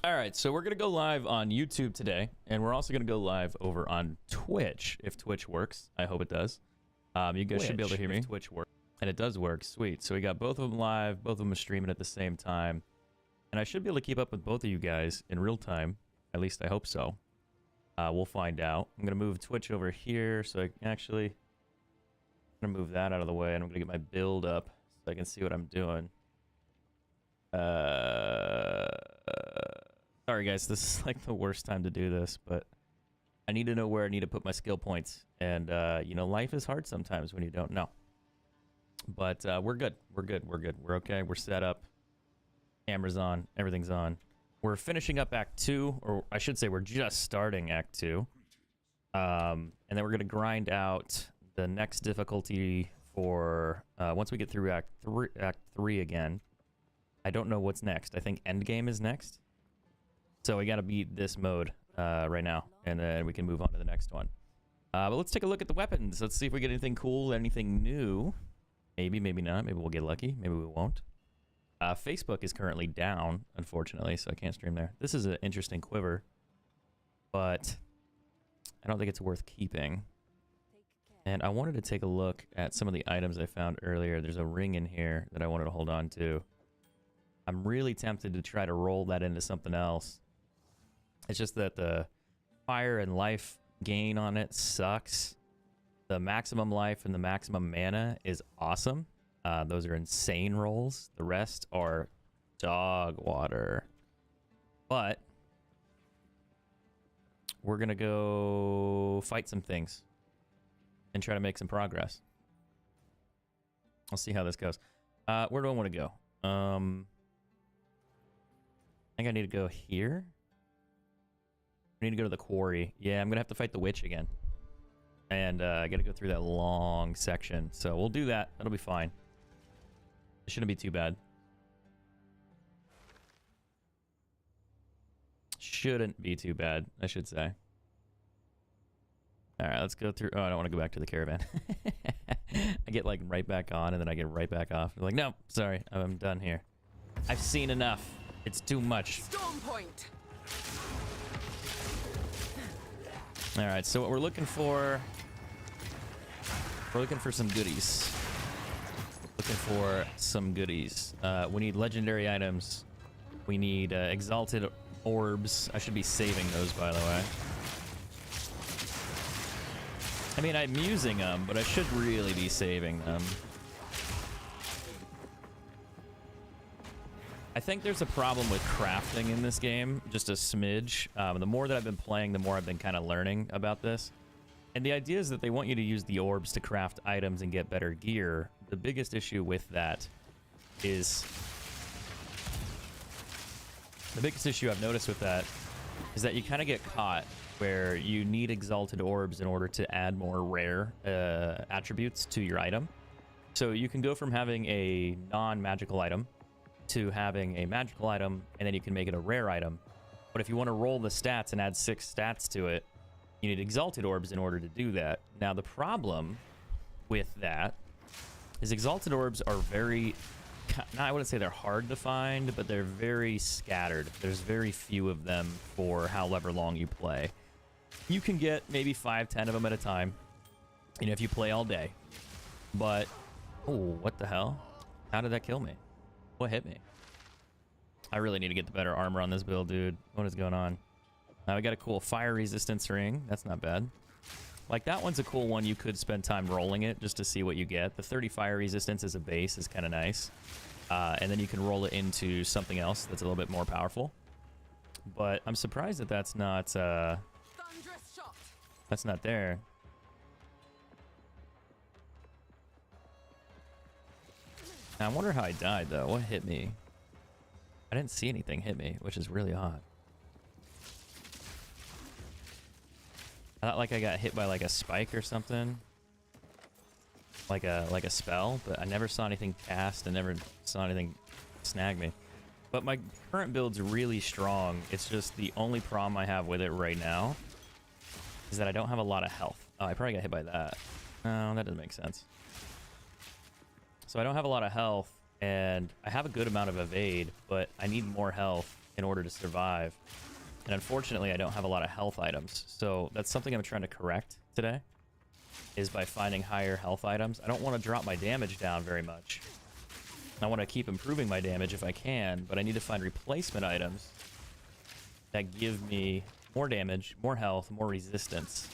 All right, so we're gonna go live on YouTube today, and we're also gonna go live over on Twitch if Twitch works. I hope it does. You guys should be able to hear me. Twitch works, and it does work. Sweet. So we got both of them live. Both of them are streaming at the same time, and I should be able to keep up with both of you guys in real time. At least I hope so. We'll find out. I'm gonna move Twitch over here, so I can actually. I'm gonna move that out of the way, and I'm gonna get my build up so I can see what I'm doing. Sorry guys, this is like the worst time to do this, but I need to know where I need to put my skill points. And, you know, life is hard sometimes when you don't know. But we're good. We're good. We're good. We're okay. We're set up. Camera's on. Everything's on. We're finishing up Act 2, or I should say we're just starting Act 2. And then we're going to grind out the next difficulty for, once we get through Act 3 again. I don't know what's next. I think Endgame is next. So we got to beat this mode right now, and then we can move on to the next one. But let's take a look at the weapons. Let's see if we get anything cool, anything new. Maybe, maybe not. Maybe we'll get lucky. Maybe we won't. Facebook is currently down, unfortunately, so I can't stream there. This is an interesting quiver, but I don't think it's worth keeping. And I wanted to take a look at some of the items I found earlier. There's a ring in here that I wanted to hold on to. I'm really tempted to try to roll that into something else. It's just that the fire and life gain on it sucks. The maximum life and the maximum mana is awesome. Those are insane rolls. The rest are dog water. But we're going to go fight some things and try to make some progress. I'll see how this goes. Where do I want to go? I think I need to go here. I need to go to the quarry. Yeah, I'm going to have to fight the witch again. And I got to go through that long section. So we'll do that. That'll be fine. It shouldn't be too bad. Shouldn't be too bad, I should say. All right, let's go through. Oh, I don't want to go back to the caravan. I get like right back on and then I get right back off. I'm like, no, sorry, I'm done here. I've seen enough. It's too much. Storm point. All right, so what we're looking for some goodies. Looking for some goodies. We need legendary items. We need exalted orbs. I should be saving those, by the way. I mean, I'm using them, but I should really be saving them. I think there's a problem with crafting in this game, just a smidge. The more that I've been playing, the more I've been kind of learning about this. And the idea is that they want you to use the orbs to craft items and get better gear. The biggest issue with that is... The biggest issue I've noticed with that is that you kind of get caught where you need exalted orbs in order to add more rare attributes to your item. So you can go from having a non-magical item to having a magical item, and then you can make it a rare item. But if you want to roll the stats and add 6 stats to it, you need exalted orbs in order to do that. Now the problem with that is exalted orbs are very, I wouldn't say they're hard to find, but they're very scattered. There's very few of them for however long you play. You can get maybe 5, 10 of them at a time, you know, if you play all day. But, oh, what the hell? How did that kill me? What hit me? I really need to get the better armor on this build, dude. What is going on? Now we got a cool fire resistance ring. That's not bad. Like, that one's a cool one. You could spend time rolling it just to see what you get. The 30 fire resistance as a base is kind of nice. And then you can roll it into something else that's a little bit more powerful. But I'm surprised that that's not there. Now, I wonder how I died, though. What hit me? I didn't see anything hit me, which is really odd. I thought like I got hit by like a spike or something. Like a spell, but I never saw anything cast. I never saw anything snag me. But my current build's really strong. It's just the only problem I have with it right now is that I don't have a lot of health. Oh, I probably got hit by that. No, that doesn't make sense. So I don't have a lot of health, and I have a good amount of evade, but I need more health, in order to survive. And unfortunately, I don't have a lot of health items. So that's something I'm trying to correct today, is by finding higher health items. I don't want to drop my damage down very much. I want to keep improving my damage if I can, but I need to find replacement items that give me more damage, more health, more resistance.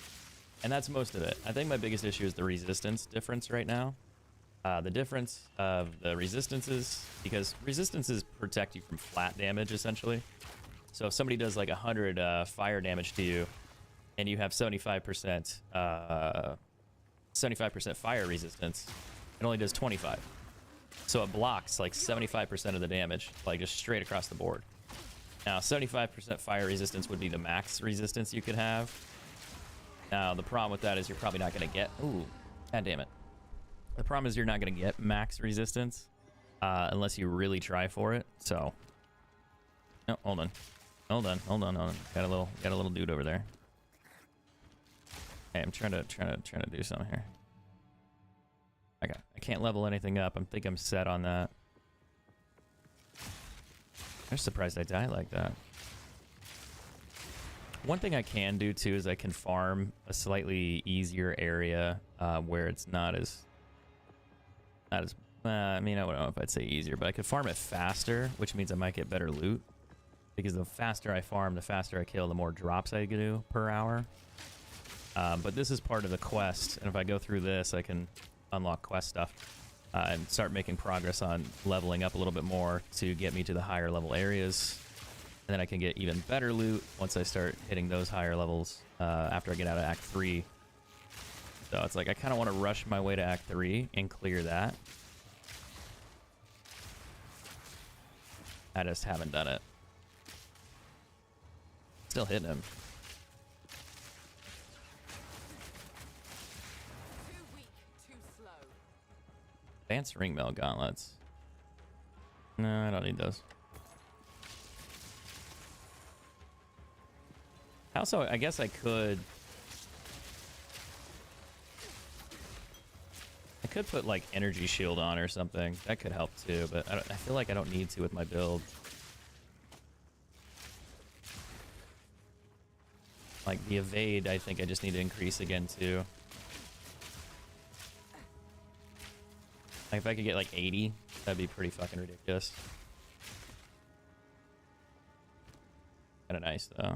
And that's most of it. I think my biggest issue is the resistance difference right now. The difference of the resistances, because resistances protect you from flat damage, essentially. So if somebody does like 100 fire damage to you, and you have 75% fire resistance, it only does 25. So it blocks like 75% of the damage, like just straight across the board. Now, 75% fire resistance would be the max resistance you could have. Now, the problem with that is you're probably not going to get... Ooh, god damn it. The problem is you're not going to get max resistance unless you really try for it. So, no, hold on. Hold on. Got a little dude over there. Okay, I'm trying to do something here. Okay, I can't level anything up. I think I'm set on that. I'm surprised I died like that. One thing I can do too is I can farm a slightly easier area where it's not as I mean, I don't know if I'd say easier, but I could farm it faster, which means I might get better loot. Because the faster I farm, the faster I kill, the more drops I do per hour. But this is part of the quest, and if I go through this, I can unlock quest stuff and start making progress on leveling up a little bit more to get me to the higher level areas. And then I can get even better loot once I start hitting those higher levels after I get out of Act 3. So it's like I kind of want to rush my way to Act 3 and clear that. I just haven't done it. Still hitting him. Too weak, too slow. Advanced ring mail gauntlets. No, I don't need those. Also, I guess I could put like energy shield on or something. That could help too, but I feel like I don't need to with my build. Like the evade, I think I just need to increase again too. Like if I could get like 80, that'd be pretty fucking ridiculous. Kinda nice though.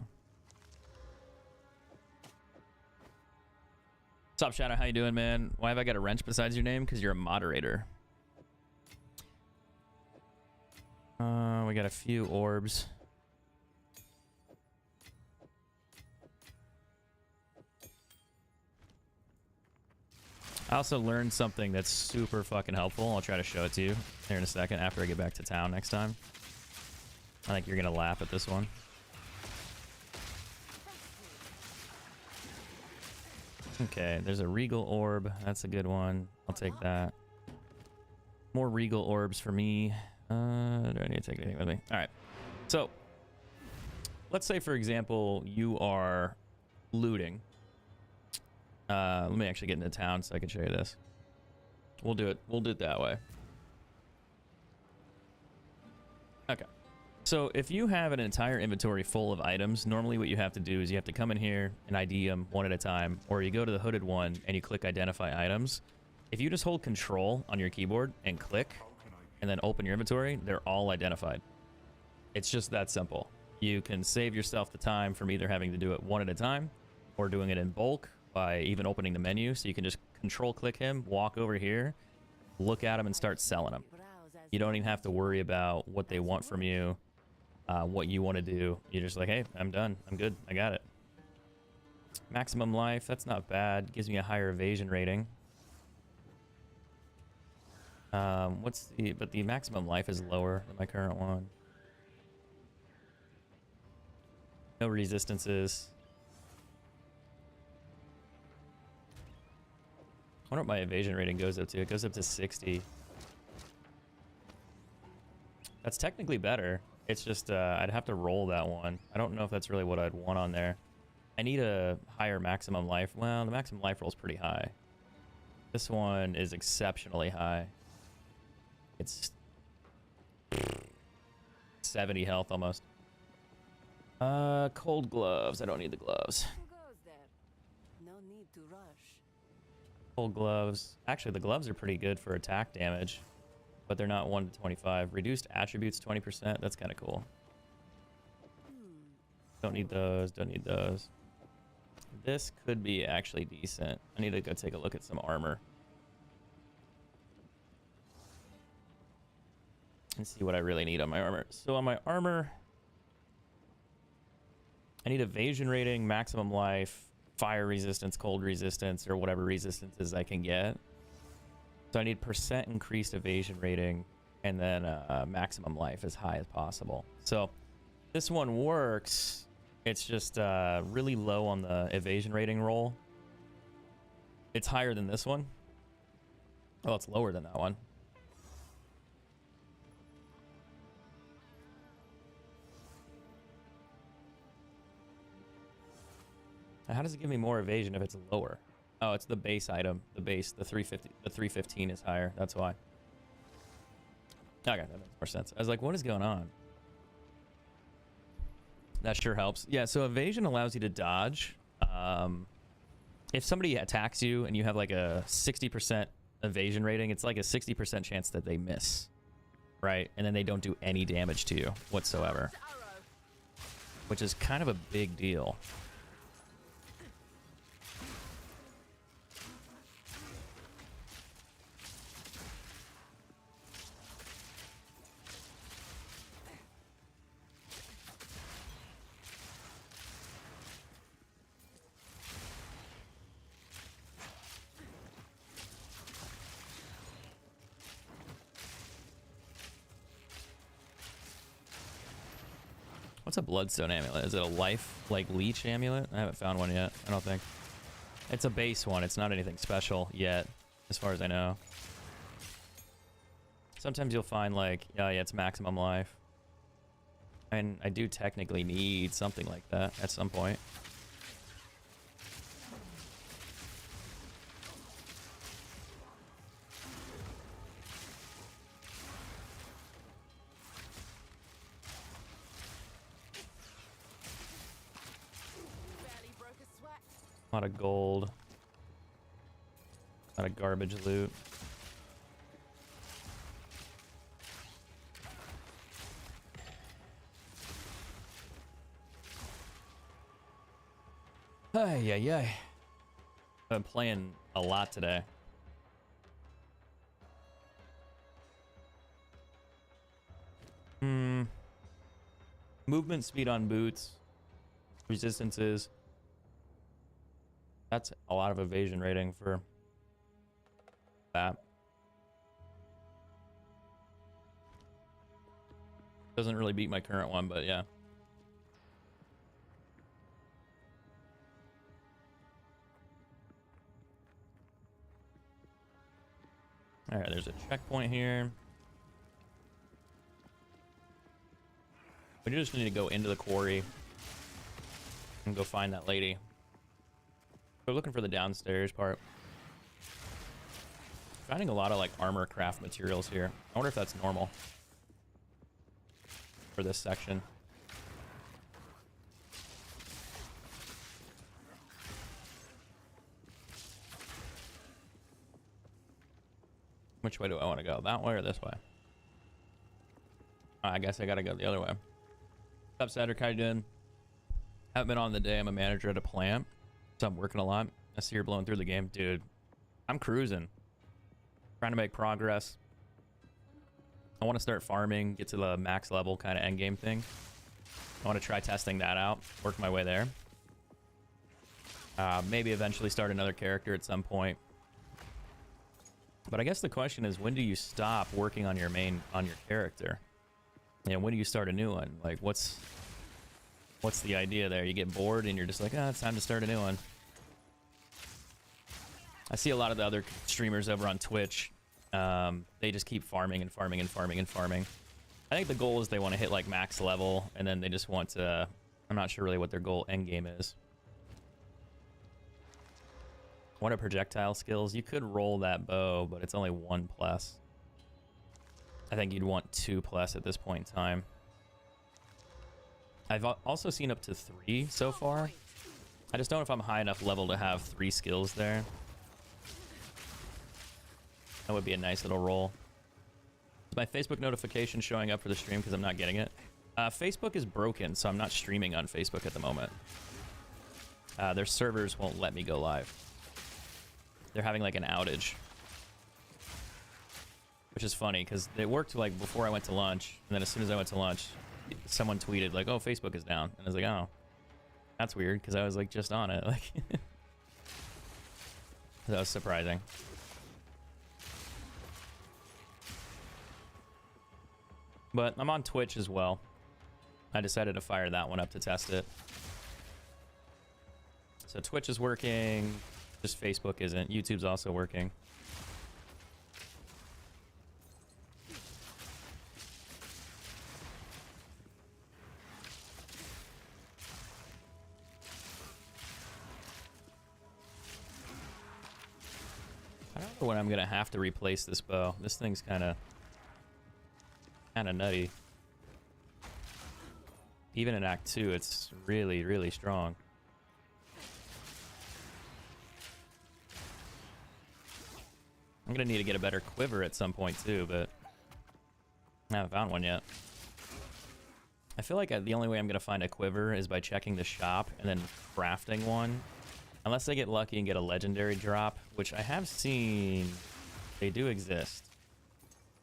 What's up, Shadow? How you doing, man? Why have I got a wrench besides your name? Because you're a moderator. We got a few orbs. I also learned something that's super fucking helpful. I'll try to show it to you here in a second after I get back to town next time. I think you're gonna laugh at this one. Okay, there's a regal orb. That's a good one. I'll take that. More regal orbs for me. Do I need to take anything with me? All right. So, let's say, for example, you are looting. Let me actually get into town so I can show you this. We'll do it that way. Okay. So if you have an entire inventory full of items, normally what you have to do is you have to come in here and ID them one at a time, or you go to the hooded one and you click identify items. If you just hold control on your keyboard and click and then open your inventory, they're all identified. It's just that simple. You can save yourself the time from either having to do it one at a time or doing it in bulk by even opening the menu. So you can just control click him, walk over here, look at him and start selling him. You don't even have to worry about what they want from you. What you want to do. You're just like, hey, I'm done. I'm good. I got it. Maximum life. That's not bad. Gives me a higher evasion rating. But the maximum life is lower than my current one. No resistances. I wonder what my evasion rating goes up to. It goes up to 60. That's technically better. It's just, I'd have to roll that one. I don't know if that's really what I'd want on there. I need a higher maximum life. Well, the maximum life roll is pretty high. This one is exceptionally high. It's 70 health almost. Cold gloves. I don't need the gloves. Who goes there? No need to rush. Cold gloves. Actually, the gloves are pretty good for attack damage, but they're not 1 to 25. Reduced attributes 20%. That's kind of cool. Don't need those. Don't need those. This could be actually decent. I need to go take a look at some armor and see what I really need on my armor. So on my armor, I need evasion rating, maximum life, fire resistance, cold resistance, or whatever resistances I can get. So I need % increased evasion rating and then maximum life as high as possible. So this one works. It's just really low on the evasion rating roll. It's higher than this one. Oh, it's lower than that one. How does it give me more evasion if it's lower? Oh, it's the base item. The base, the 350, the 315 is higher. That's why. Okay, that makes more sense. I was like, what is going on? That sure helps. Yeah, so evasion allows you to dodge. If somebody attacks you and you have like a 60% evasion rating, it's like a 60% chance that they miss, right? And then they don't do any damage to you whatsoever, which is kind of a big deal. What's a bloodstone amulet? Is it a life, like, leech amulet? I haven't found one yet, I don't think. It's a base one. It's not anything special yet, as far as I know. Sometimes you'll find, like, yeah, it's maximum life. And I do technically need something like that at some point. Barely broke a sweat. A lot of gold. A lot of garbage loot. Ay, ay, ay. I've been playing a lot today. Movement speed on boots. Resistances. That's a lot of evasion rating for that. Doesn't really beat my current one, but yeah. All right, there's a checkpoint here. We just need to go into the quarry and go find that lady. We're looking for the downstairs part. Finding a lot of like armor craft materials here. I wonder if that's normal for this section. Which way do I want to go? That way or this way? I guess I gotta go the other way. What's up, Saturday? How you doing? Haven't been on the day. I'm a manager at a plant, so I'm working a lot. I see you're blowing through the game. Dude, I'm cruising. Trying to make progress. I want to start farming, get to the max level kind of end game thing. I want to try testing that out, work my way there. Maybe eventually start another character at some point. But I guess the question is, when do you stop working on your character? And when do you start a new one? Like, what's the idea there? You get bored and you're just like, it's time to start a new one. I see a lot of the other streamers over on Twitch. They just keep farming and farming and farming and farming. I think the goal is they want to hit like max level, and then they just want to. I'm not sure really what their goal end game is. What are projectile skills? You could roll that bow, but it's only 1+. I think you'd want 2+ at this point in time. I've also seen up to 3 so far. I just don't know if I'm high enough level to have 3 skills there. That would be a nice little roll. Is my Facebook notification showing up for the stream because I'm not getting it? Facebook is broken, so I'm not streaming on Facebook at the moment. Their servers won't let me go live. They're having like an outage. Which is funny because it worked like before I went to lunch, and then as soon as I went to lunch, someone tweeted like, "Oh, Facebook is down," and I was like, "Oh, that's weird," because I was like just on it. Like, that was surprising. But I'm on Twitch as well. I decided to fire that one up to test it. So Twitch is working, just Facebook isn't. YouTube's also working. I don't know when I'm gonna have to replace this bow. This thing's kind of nutty. Even in Act 2, it's really, really strong. I'm gonna need to get a better quiver at some point too, but I haven't found one yet. I feel like the only way I'm gonna find a quiver is by checking the shop and then crafting one. Unless I get lucky and get a legendary drop, which I have seen they do exist.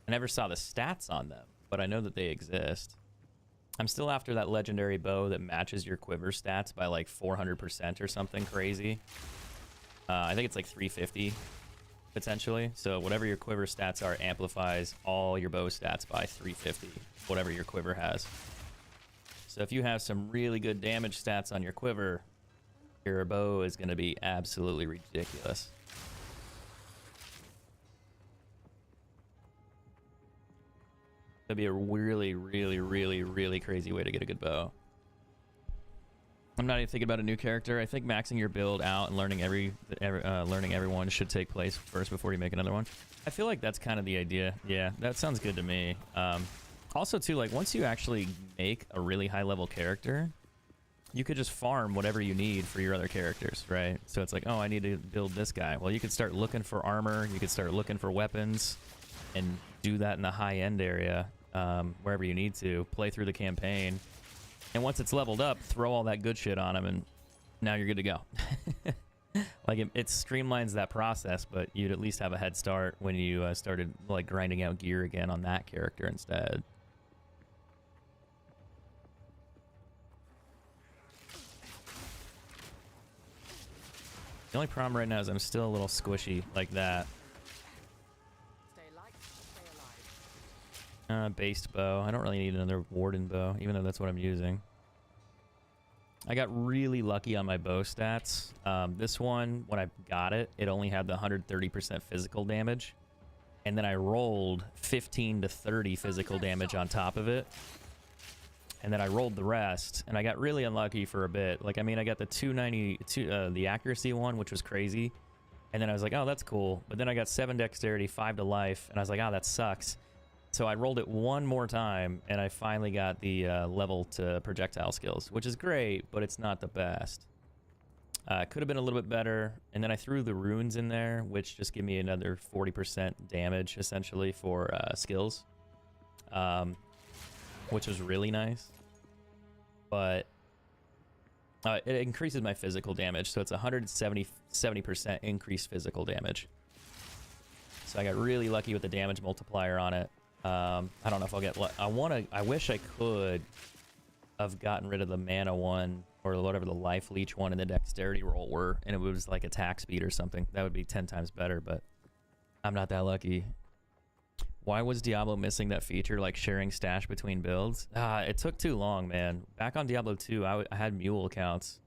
I never saw the stats on them, but I know that they exist. I'm still after that legendary bow that matches your quiver stats by like 400% or something crazy. I think it's like 350 potentially. So whatever your quiver stats are amplifies all your bow stats by 350, whatever your quiver has. So if you have some really good damage stats on your quiver, your bow is going to be absolutely ridiculous. That'd be a really, really, really, really crazy way to get a good bow. I'm not even thinking about a new character. I think maxing your build out and learning learning everyone should take place first before you make another one. I feel like that's kind of the idea. Yeah, that sounds good to me. Also, too, like once you actually make a really high level character, you could just farm whatever you need for your other characters, right? So it's like, oh, I need to build this guy. Well, you could start looking for armor. You could start looking for weapons and do that in the high end area. Wherever you need to, play through the campaign, and once it's leveled up, throw all that good shit on him, and now you're good to go. Like it streamlines that process, but you'd at least have a head start when you started like grinding out gear again on that character instead. The only problem right now is I'm still a little squishy like that. Based bow. I don't really need another warden bow, even though that's what I'm using. I got really lucky on my bow stats. This one, when I got it, it only had the 130% physical damage. And then I rolled 15 to 30 physical damage on top of it. And then I rolled the rest, and I got really unlucky for a bit. Like, I mean, I got the 292, the accuracy one, which was crazy. And then I was like, oh, that's cool. But then I got 7 dexterity, 5 to life, and I was like, oh, that sucks. So I rolled it one more time, and I finally got the level to projectile skills, which is great, but it's not the best. Could have been a little bit better. And then I threw the runes in there, which just give me another 40% damage, essentially, for skills, which was really nice. But it increases my physical damage, so it's 170% increased physical damage. So I got really lucky with the damage multiplier on it. I don't know if I'll get... I wish I could have gotten rid of the mana one or whatever the life leech one and the dexterity roll were, and it was like attack speed or something. That would be 10 times better, but I'm not that lucky. Why was Diablo missing that feature, like sharing stash between builds? It took too long, man. Back on Diablo 2, I had mule accounts,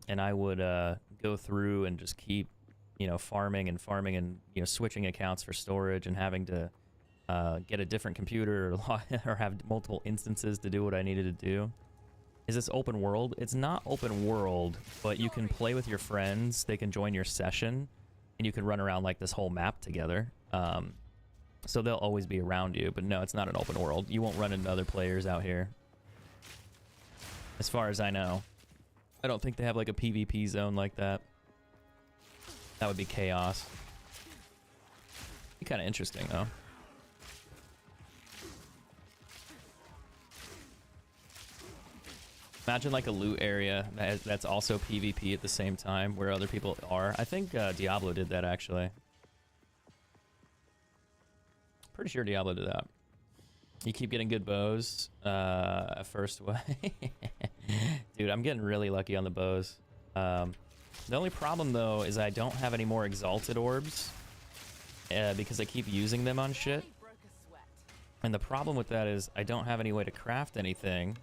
and I would go through and just keep, farming and switching accounts for storage and having to get a different computer or have multiple instances to do what I needed to do. Is this open world? It's not open world, but you can play with your friends. They can join your session, and you can run around like this whole map together. So they'll always be around you, but no, it's not an open world. You won't run into other players out here. as far as I know. I don't think they have like a PvP zone like that. That would be chaos. Be kind of interesting though. Imagine like a loot area that's also PvP at the same time where other people are. I think Diablo did that actually. Pretty sure Diablo did that. You keep getting good bows. First way. Dude, I'm getting really lucky on the bows. The only problem though is I don't have any more exalted orbs because I keep using them on shit. And the problem with that is I don't have any way to craft anything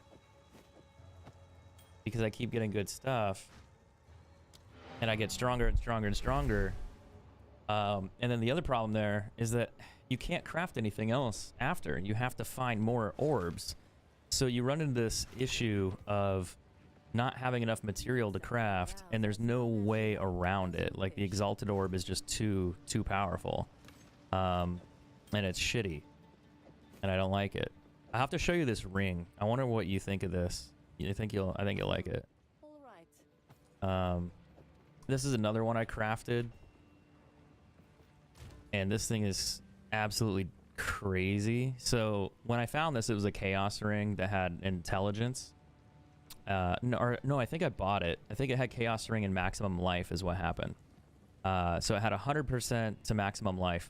because I keep getting good stuff. And I get stronger and stronger and stronger. And then the other problem there is that you can't craft anything else after. You have to find more orbs. So you run into this issue of not having enough material to craft, and there's no way around it. Like the exalted orb is just too powerful. And it's shitty. And I don't like it. I have to show you this ring. I wonder what you think of this. I think you'll like it. All right. This is another one I crafted. And this thing is absolutely crazy. So when I found this, it was a chaos ring that had intelligence. No, I think I bought it. I think it had chaos ring and maximum life is what happened. So it had 100% to maximum life.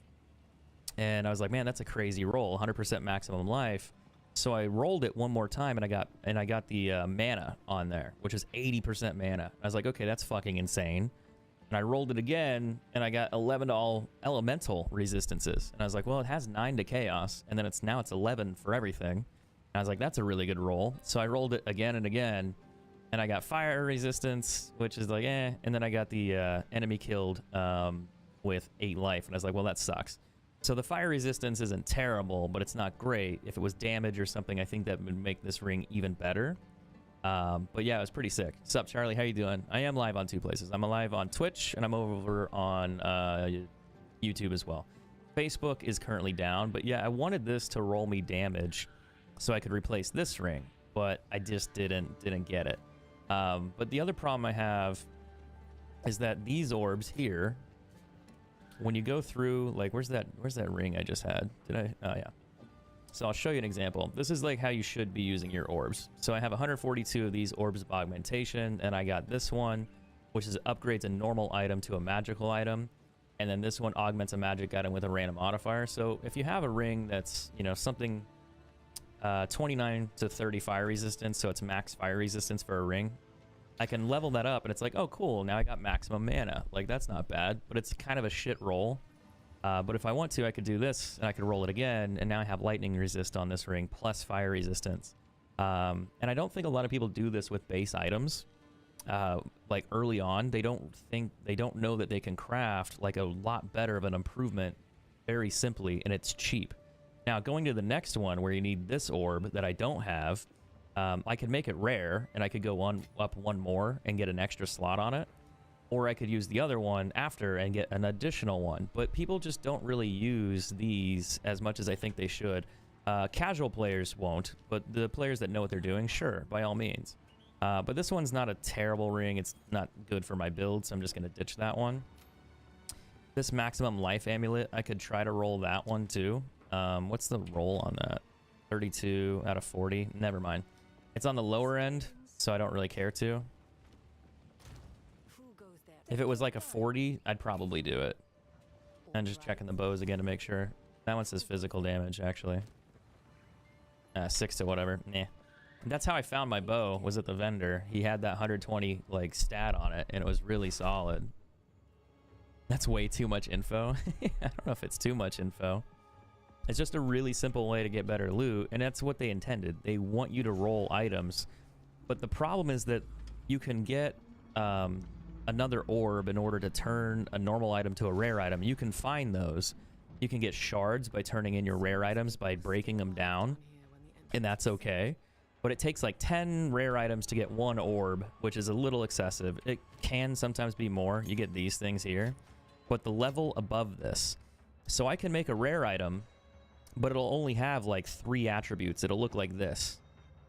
And I was like, man, that's a crazy roll, 100% maximum life. So I rolled it one more time and I got the mana on there, which is 80% mana. I was like, okay, that's fucking insane. And I rolled it again, and I got 11 to all elemental resistances. And I was like, well, it has 9 to chaos, and then now it's 11 for everything. And I was like, that's a really good roll. So I rolled it again and again, and I got fire resistance, which is like, eh. And then I got the enemy killed with 8 life, and I was like, well, that sucks. So the fire resistance isn't terrible, but it's not great. If it was damage or something, I think that would make this ring even better. But yeah, it was pretty sick. Sup, Charlie? How you doing? I am live on 2 places. I'm live on Twitch, and I'm over on YouTube as well. Facebook is currently down, but yeah, I wanted this to roll me damage so I could replace this ring, but I just didn't get it. But the other problem I have is that these orbs here, when you go through, like, where's that ring I just had? Oh yeah. So I'll show you an example. This is like how you should be using your orbs. So I have 142 of these orbs of augmentation, and I got this one, which is upgrades a normal item to a magical item. And then this one augments a magic item with a random modifier. So if you have a ring that's, you know, something 29 to 30 fire resistance, so it's max fire resistance for a ring, I can level that up, and it's like, oh, cool, now I got maximum mana. Like, that's not bad, but it's kind of a shit roll. But if I want to, I could do this, and I could roll it again, and now I have lightning resist on this ring, plus fire resistance. And I don't think a lot of people do this with base items. Like, early on, they don't know that they can craft, like, a lot better of an improvement very simply, and it's cheap. Now, going to the next one, where you need this orb that I don't have, I could make it rare, and I could go up one more and get an extra slot on it. Or I could use the other one after and get an additional one. But people just don't really use these as much as I think they should. Casual players won't, but the players that know what they're doing, sure, by all means. But this one's not a terrible ring. It's not good for my build, so I'm just going to ditch that one. This maximum life amulet, I could try to roll that one too. What's the roll on that? 32 out of 40? Never mind. It's on the lower end, so I don't really care to. If it was like a 40, I'd probably do it. And just checking the bows again to make sure. That one says physical damage, actually. 6 to whatever. Nah. That's how I found my bow, was at the vendor. He had that 120 like stat on it, and it was really solid. That's way too much info. I don't know if it's too much info. It's just a really simple way to get better loot, and that's what they intended. They want you to roll items. But the problem is that you can get another orb in order to turn a normal item to a rare item. You can find those. You can get shards by turning in your rare items by breaking them down, and that's okay. But it takes like 10 rare items to get one orb, which is a little excessive. It can sometimes be more. You get these things here. But the level above this. So I can make a rare item, but it'll only have like 3 attributes. It'll look like this,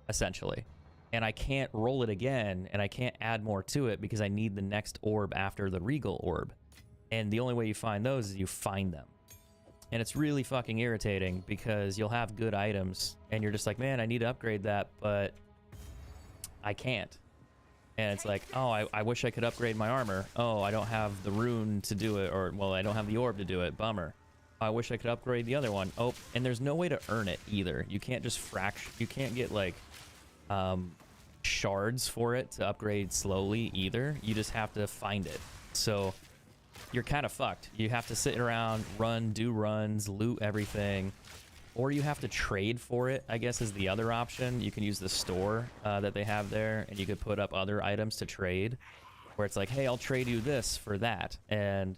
essentially. and I can't roll it again, and I can't add more to it because I need the next orb after the Regal orb. And the only way you find those is you find them. And it's really fucking irritating because you'll have good items and you're just like, man, I need to upgrade that, but I can't. And it's like, oh, I wish I could upgrade my armor. Oh, I don't have the rune to do it, or, well, I don't have the orb to do it. Bummer. I wish I could upgrade the other one. Oh, and there's no way to earn it either. You can't just you can't get, like, shards for it to upgrade slowly either. You just have to find it. So you're kind of fucked. You have to sit around, do runs, loot everything, or you have to trade for it, I guess, is the other option. You can use the store that they have there, and you could put up other items to trade, where it's like, hey, I'll trade you this for that. And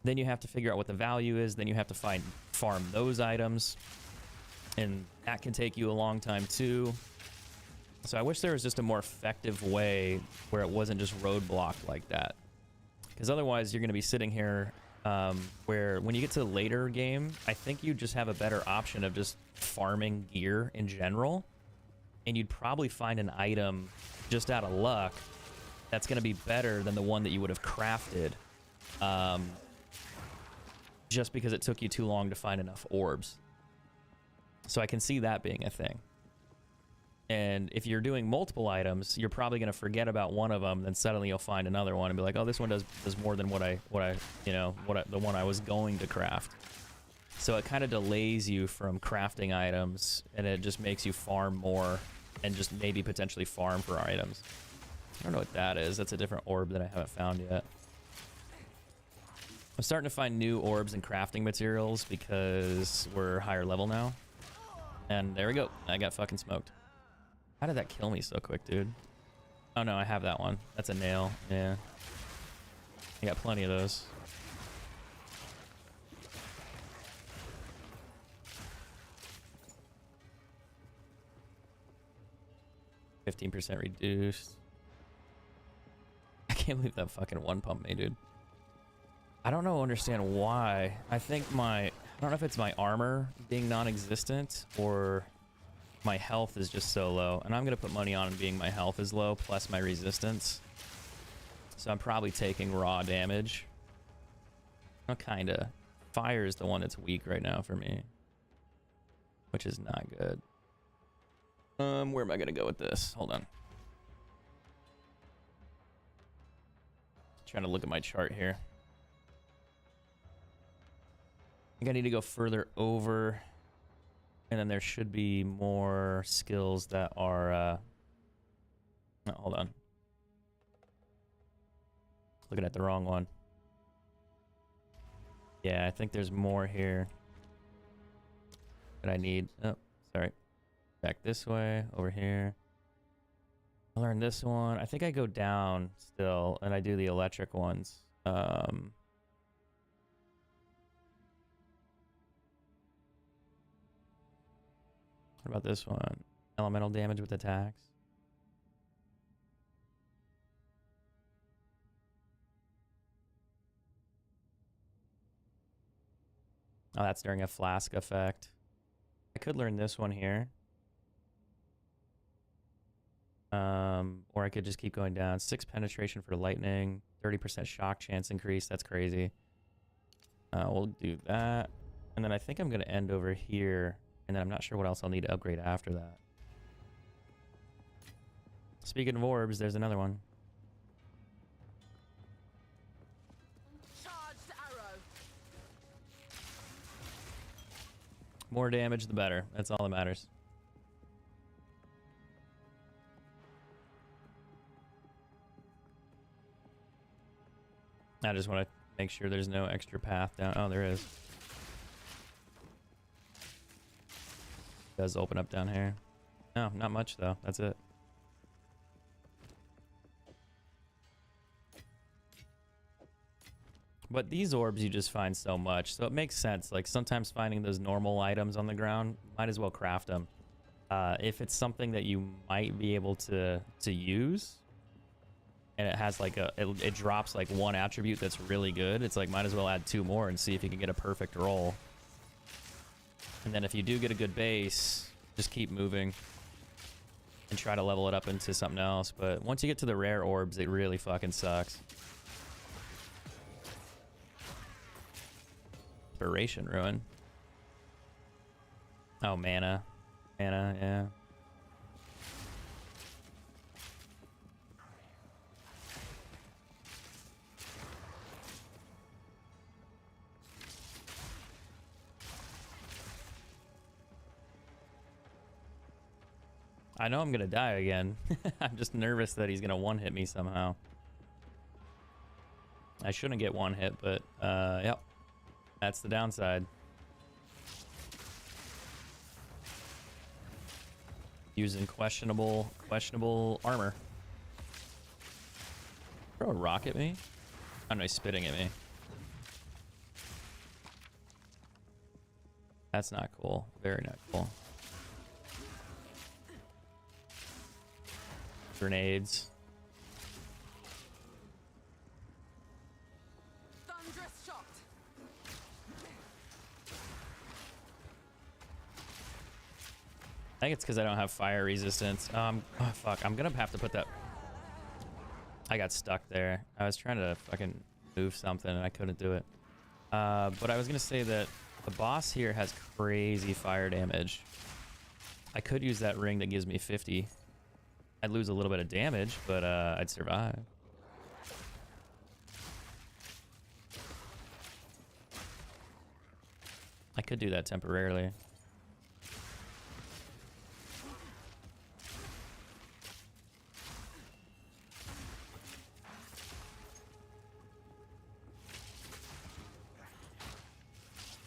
then you have to figure out what the value is. Then you have to farm those items, and that can take you a long time too. So I wish there was just a more effective way where it wasn't just roadblocked like that. Because otherwise you're going to be sitting here where when you get to the later game, I think you just have a better option of just farming gear in general. And you'd probably find an item just out of luck that's going to be better than the one that you would have crafted. Just because it took you too long to find enough orbs. So I can see that being a thing. And if you're doing multiple items, you're probably going to forget about one of them, then suddenly you'll find another one and be like, oh, this one does more than the one I was going to craft. So it kind of delays you from crafting items, and it just makes you farm more and just maybe potentially farm for items. I don't know what that is. That's a different orb that I haven't found yet. I'm starting to find new orbs and crafting materials because we're higher level now. And there we go. I got fucking smoked. How did that kill me so quick, dude? Oh no, I have that one. That's a nail. Yeah. I got plenty of those. %, reduced. I can't believe that fucking one pump me, dude. I don't understand why. I think I don't know if it's my armor being non-existent or my health is just so low. And I'm going to put money on being my health is low plus my resistance. So I'm probably taking raw damage. Well, kind of. Fire is the one that's weak right now for me, which is not good. Where am I going to go with this? Hold on. Trying to look at my chart here. I think I need to go further over, and then there should be more skills that are, no, hold on. Looking at the wrong one. Yeah, I think there's more here that I need. Oh, sorry. Back this way, over here. I learned this one. I think I go down still, and I do the electric ones. What about this one? Elemental damage with attacks. Oh, that's during a flask effect. I could learn this one here. Or I could just keep going down. 6 penetration for lightning. 30% shock chance increase. That's crazy. We'll do that. And then I think I'm going to end over here. And then I'm not sure what else I'll need to upgrade after that. Speaking of orbs, there's another one. Charged arrow. More damage, the better. That's all that matters. I just want to make sure there's no extra path down. Oh, there is. It does open up down here. No, not much though. That's it. But these orbs you just find so much, so it makes sense. Like sometimes finding those normal items on the ground, might as well craft them. If it's something that you might be able to use, and it has like it drops like one attribute that's really good, it's like might as well add 2 more and see if you can get a perfect roll. And then if you do get a good base, just keep moving. and try to level it up into something else. But once you get to the rare orbs, it really fucking sucks. Inspiration ruin. Oh, mana. Mana, yeah. I know I'm gonna die again. I'm just nervous that he's gonna one-hit me somehow. I shouldn't get one hit, but yep. That's the downside. Using questionable armor. Throw a rock at me? Oh no, he's spitting at me. That's not cool. Very not cool. Grenades. Thunderous shot. I think it's because I don't have fire resistance. Oh fuck, I'm gonna have to put that... I got stuck there. I was trying to fucking move something and I couldn't do it. But I was gonna say that the boss here has crazy fire damage. I could use that ring that gives me 50. I'd lose a little bit of damage, but I'd survive. I could do that temporarily.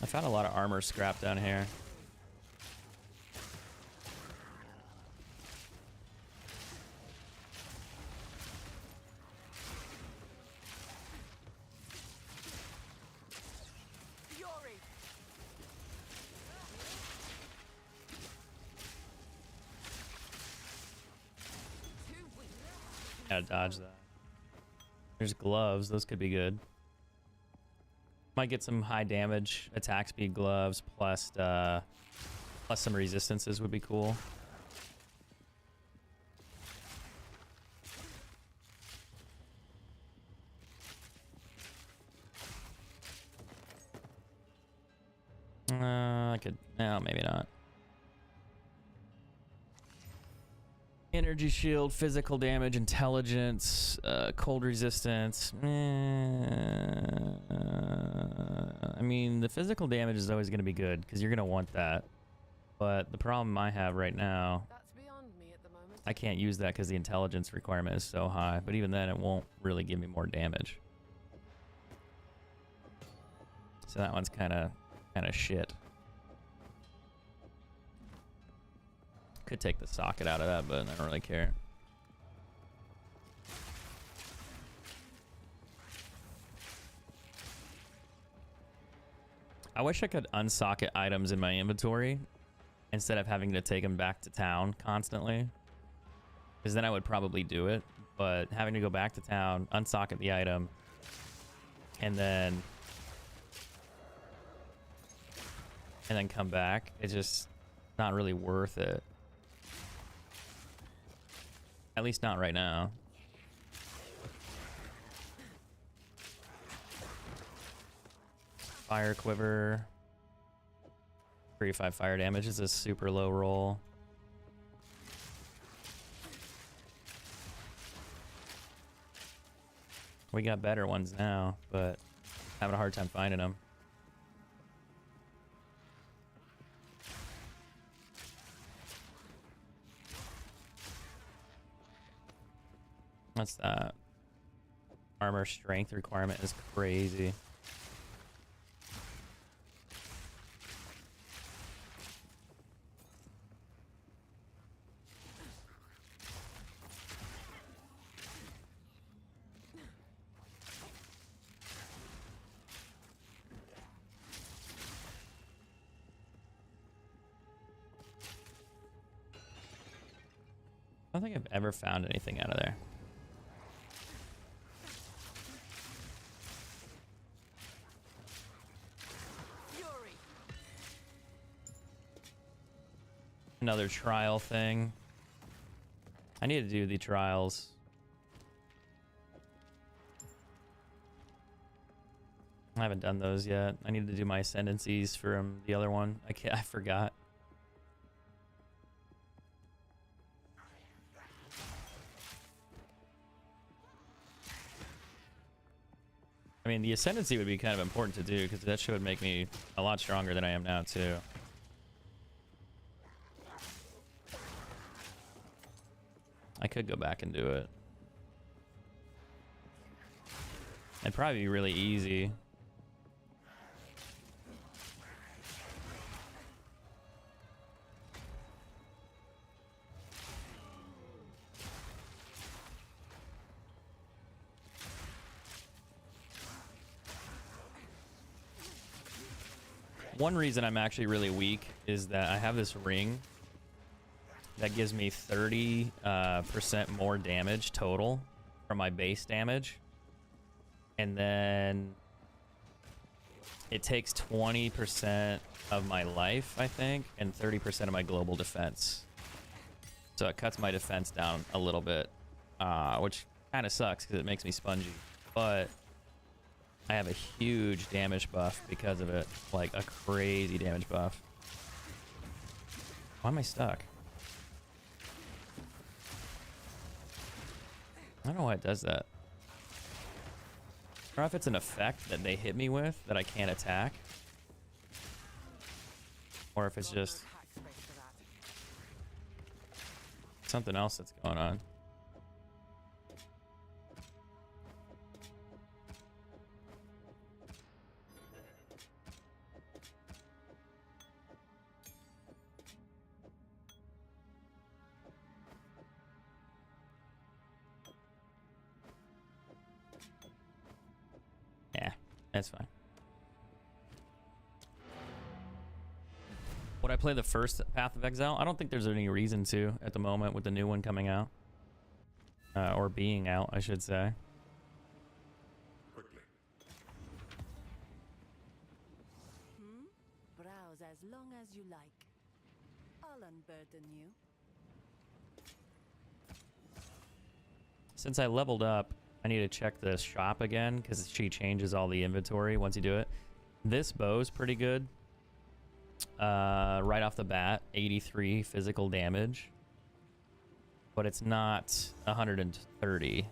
I found a lot of armor scrap down here. Fury. Too weak. Gotta dodge that. There's gloves. Those could be good. Might get some high damage attack speed gloves plus some resistances would be cool. I could... No, maybe not. Energy shield, physical damage, intelligence, cold resistance. I mean, the physical damage is always going to be good because you're going to want that. But the problem I have right now, That's beyond me at the moment. I can't use that because the intelligence requirement is so high. But even then, it won't really give me more damage. So that one's kind of shit. Could take the socket out of that, but I don't really care. I wish I could unsocket items in my inventory instead of having to take them back to town constantly. Because then I would probably do it. But having to go back to town, unsocket the item, and then come back, it's just not really worth it. At least not right now. Fire quiver. 35 fire damage is a super low roll. We got better ones now, but having a hard time finding them. What's that? Armor strength requirement is crazy. I don't think I've ever found anything out of there. Fury. Another trial thing. I need to do the trials. I haven't done those yet. I need to do my ascendancies from the other one. I forgot. I mean, the ascendancy would be kind of important to do because that should make me a lot stronger than I am now too. I could go back and do it. It'd probably be really easy. One reason I'm actually really weak is that I have this ring that gives me 30% more damage total from my base damage. And then it takes 20% of my life, I think, and 30% of my global defense. So it cuts my defense down a little bit, which kind of sucks because it makes me spongy. But I have a huge damage buff because of it, like a crazy damage buff. Why am I stuck? I don't know why it does that. I don't know if it's an effect that they hit me with that I can't attack, or if it's just something else that's going on. Yeah, that's fine. Would I play the first Path of Exile? I don't think there's any reason to at the moment with the new one coming out. Or being out, I should say. Quickly. Browse as long as you like. I'll unburden you. Since I leveled up, I need to check the shop again because she changes all the inventory once you do it. This bow's pretty good. Right off the bat, 83 physical damage. But it's not 130.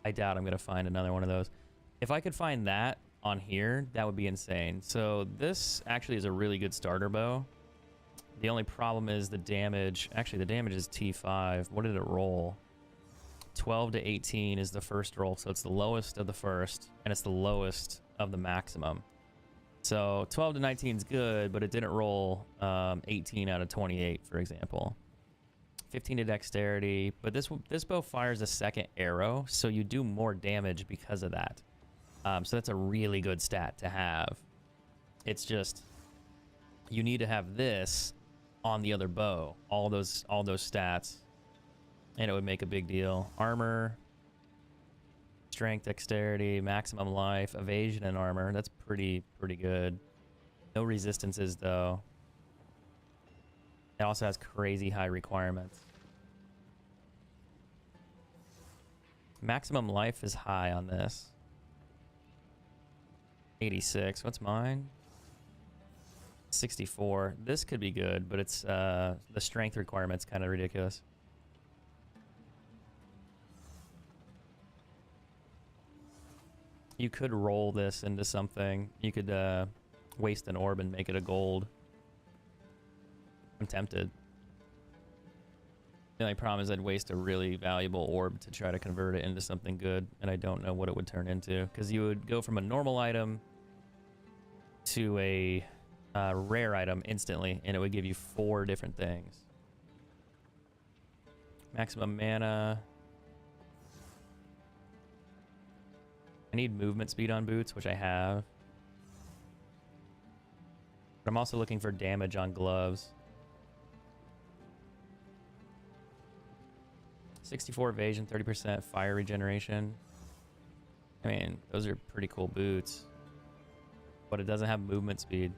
I doubt I'm going to find another one of those. If I could find that on here, that would be insane. So this actually is a really good starter bow. The only problem is the damage. Actually, the damage is T5. What did it roll? 12 to 18 is the first roll, so it's the lowest of the first, and it's the lowest of the maximum. So 12 to 19 is good, but it didn't roll 18 out of 28, for example. 15 to dexterity, but this bow fires a second arrow, so you do more damage because of that. So that's a really good stat to have. It's just you need to have this on the other bow, all those stats, and it would make a big deal. Armor, strength, dexterity, maximum life, evasion, and armor. That's pretty good. No resistances though. It also has crazy high requirements. Maximum life is high on this. 86. What's mine? 64. This could be good, but it's the strength requirement's kind of ridiculous. You could roll this into something. You could waste an orb and make it a gold. I'm tempted. The only problem is I'd waste a really valuable orb to try to convert it into something good, and I don't know what it would turn into. Because you would go from a normal item to a rare item instantly, and it would give you 4 different things. Maximum mana. I need movement speed on boots, which I have. But I'm also looking for damage on gloves. 64 evasion, 30% fire regeneration. I mean, those are pretty cool boots. But it doesn't have movement speed.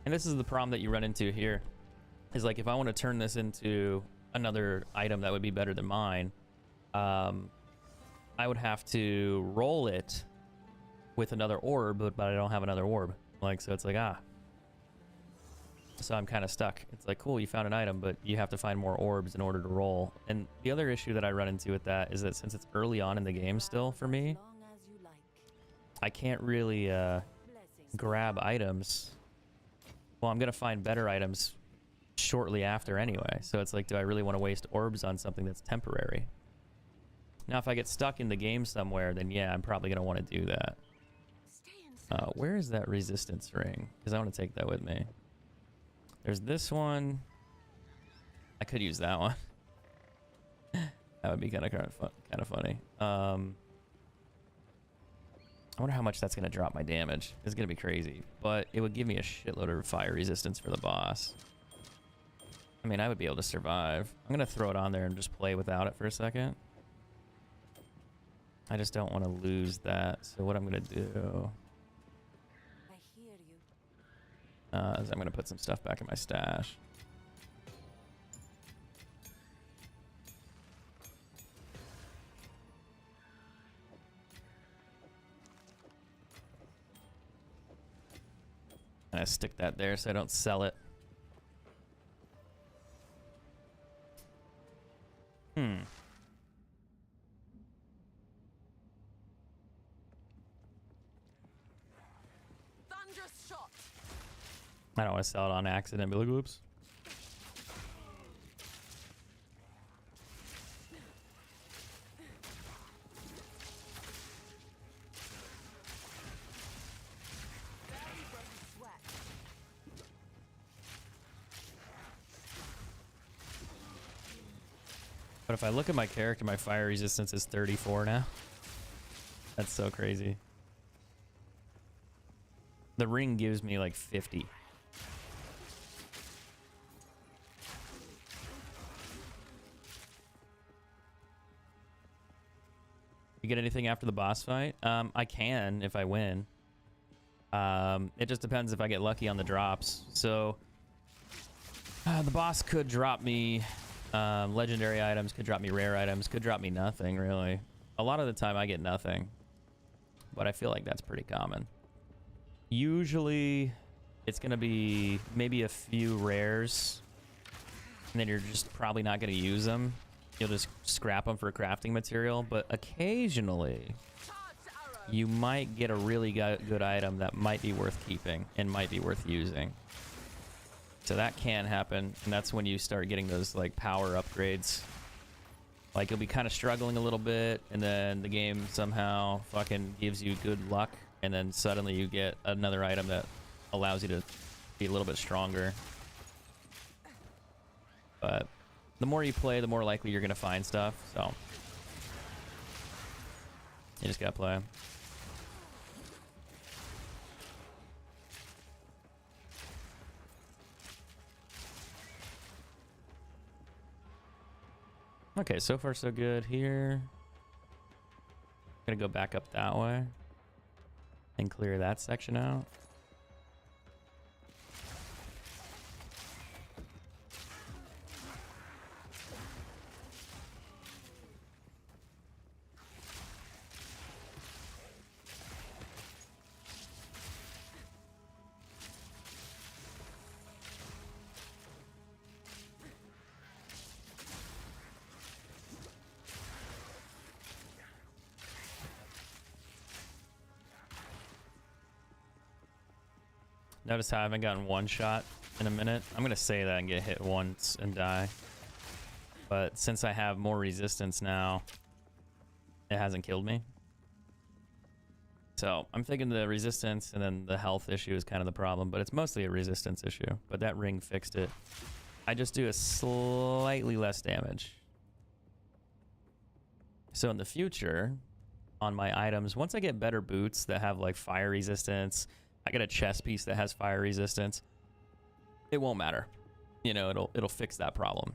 And this is the problem that you run into here. Is like if I want to turn this into another item that would be better than mine, I would have to roll it with another orb, but I don't have another orb. Like, so it's like, so I'm kind of stuck. It's like, cool, you found an item, but you have to find more orbs in order to roll. And the other issue that I run into with that is that since it's early on in the game still for me, I can't really grab items. Well, I'm gonna find better items shortly after anyway. So it's like, do I really want to waste orbs on something that's temporary? Now, if I get stuck in the game somewhere, then yeah, I'm probably gonna want to do that. Where is that resistance ring? Because I want to take that with me. There's this one. I could use that one. That would be kind of funny. I wonder how much that's gonna drop my damage. It's gonna be crazy, but it would give me a shitload of fire resistance for the boss. I mean, I would be able to survive. I'm gonna throw it on there and just play without it for a second. I just don't want to lose that. So what I'm gonna do is I'm gonna put some stuff back in my stash. And I stick that there so I don't sell it. Thunderous shot. I don't want to sell it on accident and be like, oops. Sweat. But if I look at my character, my fire resistance is 34 now. That's so crazy. The ring gives me like 50. You get anything after the boss fight? I can if I win. It just depends if I get lucky on the drops. So the boss could drop me legendary items, could drop me rare items, could drop me nothing really. A lot of the time I get nothing, but I feel like that's pretty common. Usually it's gonna be maybe a few rares, and then you're just probably not gonna use them. You'll just scrap them for crafting material, but occasionally you might get a really good item that might be worth keeping and might be worth using. So that can happen, and that's when you start getting those like power upgrades. Like you'll be kind of struggling a little bit, and then the game somehow fucking gives you good luck, and then suddenly you get another item that allows you to be a little bit stronger. But the more you play, the more likely you're gonna find stuff, so you just gotta play. Okay, so far so good here. Gonna go back up that way and clear that section out. Notice how I haven't gotten one shot in a minute. I'm gonna say that and get hit once and die. But since I have more resistance now, it hasn't killed me. So I'm thinking the resistance and then the health issue is kind of the problem, but it's mostly a resistance issue. But that ring fixed it. I just do a slightly less damage. So in the future, on my items, once I get better boots that have like fire resistance, I get a chest piece that has fire resistance, it won't matter. You know, it'll fix that problem.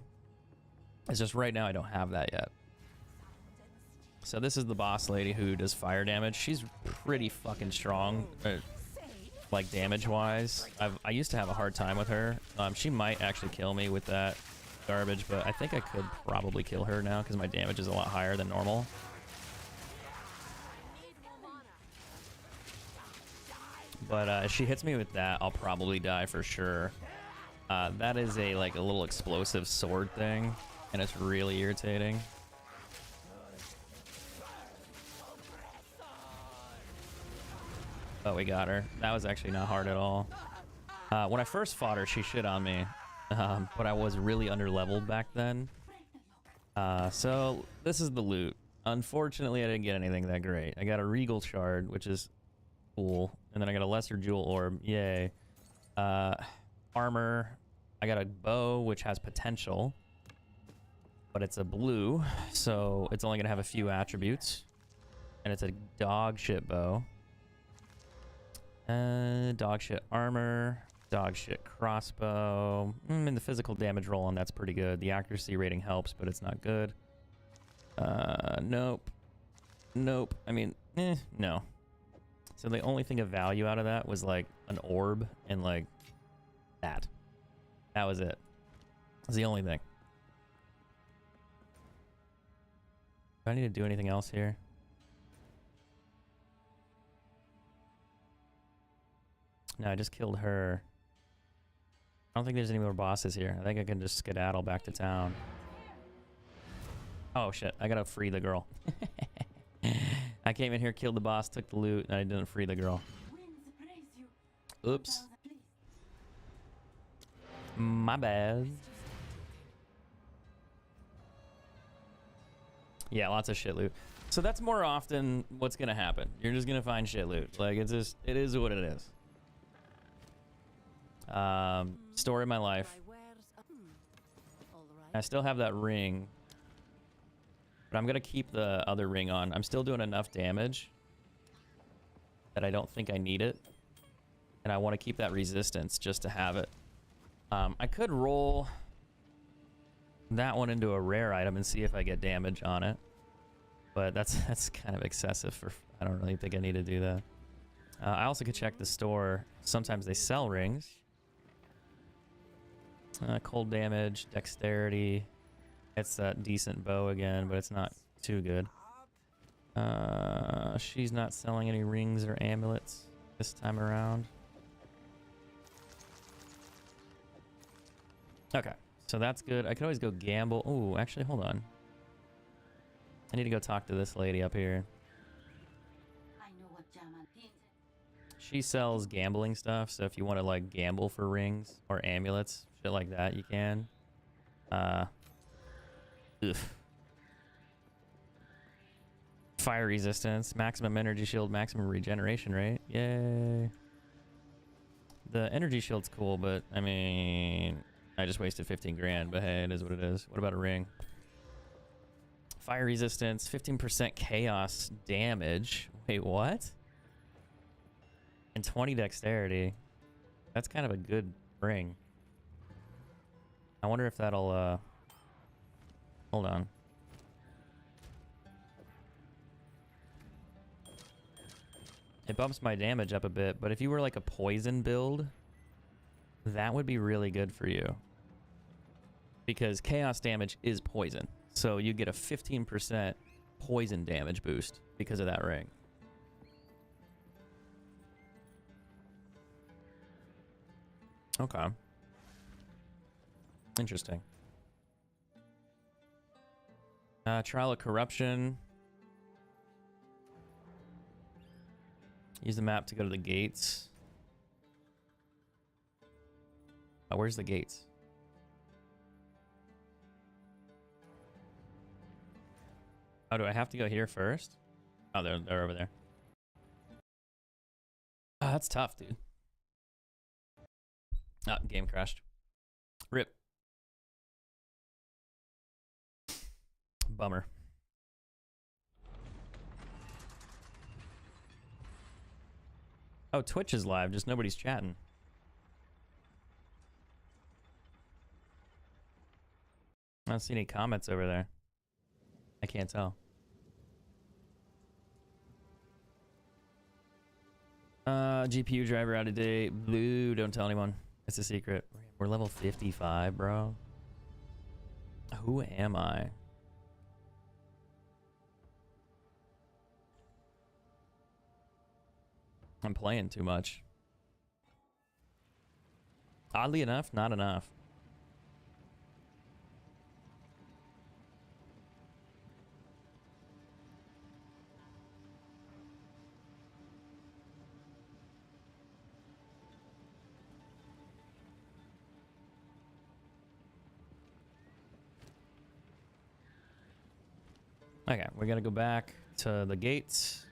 It's just right now I don't have that yet. So this is the boss lady who does fire damage. She's pretty fucking strong, like damage wise. I used to have a hard time with her. She might actually kill me with that garbage, but I think I could probably kill her now because my damage is a lot higher than normal. Need more mana. But if she hits me with that, I'll probably die for sure. That is a like a little explosive sword thing, and it's really irritating. Oh, we got her. That was actually not hard at all. When I first fought her, she shit on me, but I was really underleveled back then. So this is the loot. Unfortunately, I didn't get anything that great. I got a Regal Shard, which is cool, and then I got a Lesser Jewel Orb. Yay. Armor. I got a bow, which has potential, but it's a blue, so it's only gonna have a few attributes, and it's a dog shit bow. Dog shit armor, dog shit crossbow. And the physical damage roll on that's pretty good. The accuracy rating helps, but it's not good. Nope. Nope. I mean, no. So the only thing of value out of that was like an orb and like that. That was it. That's the only thing. Do I need to do anything else here? No, I just killed her. I don't think there's any more bosses here. I think I can just skedaddle back to town. Oh shit, I gotta free the girl. I came in here, killed the boss, took the loot, and I didn't free the girl. Oops. My bad. Yeah, lots of shit loot. So that's more often what's gonna happen. You're just gonna find shit loot. Like, it's just, it is what it is. Story of my life. I still have that ring, but I'm gonna keep the other ring on. I'm still doing enough damage that I don't think I need it, and I want to keep that resistance just to have it. I could roll that one into a rare item and see if I get damage on it, but that's kind of excessive for. I don't really think I need to do that. I also could check the store. Sometimes they sell rings. Cold damage, dexterity. It's that decent bow again, but it's not too good. She's not selling any rings or amulets this time around. Okay, so that's good. I could always go gamble. Oh, actually, hold on. I need to go talk to this lady up here. She sells gambling stuff, so if you want to like gamble for rings or amulets, shit like that, you can. Fire resistance, maximum energy shield, maximum regeneration rate. Yay. The energy shield's cool, but I mean, I just wasted 15 grand, but hey, it is what it is. What about a ring? Fire resistance, 15% chaos damage. Wait, what? And 20 dexterity. That's kind of a good ring. I wonder if that'll, hold on. It bumps my damage up a bit, but if you were like a poison build, that would be really good for you. Because chaos damage is poison. So you get a 15% poison damage boost because of that ring. Okay. Interesting. Trial of Corruption. Use the map to go to the gates. Oh, where's the gates? Oh, do I have to go here first? Oh, they're over there. Oh, that's tough, dude. Ah, game crashed. Rip. Bummer. Oh, Twitch is live, just nobody's chatting. I don't see any comments over there. I can't tell. GPU driver out of date. Blue, don't tell anyone. It's a secret. We're level 55, bro. Who am I? I'm playing too much. Oddly enough, not enough. Okay, we gotta go back to the gates.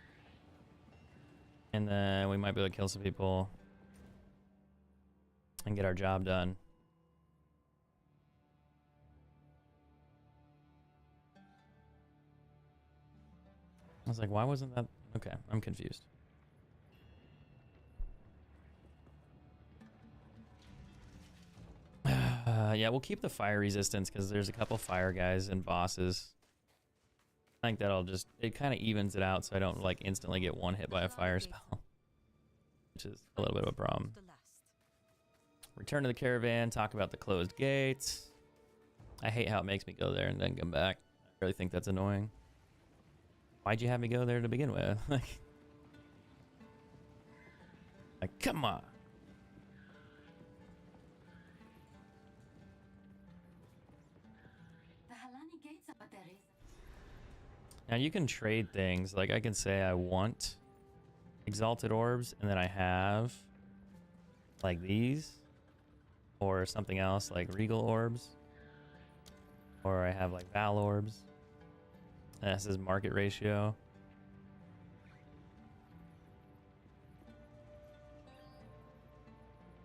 And then we might be able to kill some people. And get our job done. I was like, why wasn't that? Okay, I'm confused. Yeah, we'll keep the fire resistance because there's a couple fire guys and bosses. I think that'll just, it kind of evens it out so I don't like instantly get one hit by a fire spell. Which is a little bit of a problem. Return to the caravan, talk about the closed gates. I hate how it makes me go there and then come back. I really think that's annoying. Why'd you have me go there to begin with? Like, come on. Now you can trade things. Like I can say I want exalted orbs and then I have like these or something else like regal orbs, or I have like val orbs. And this is market ratio.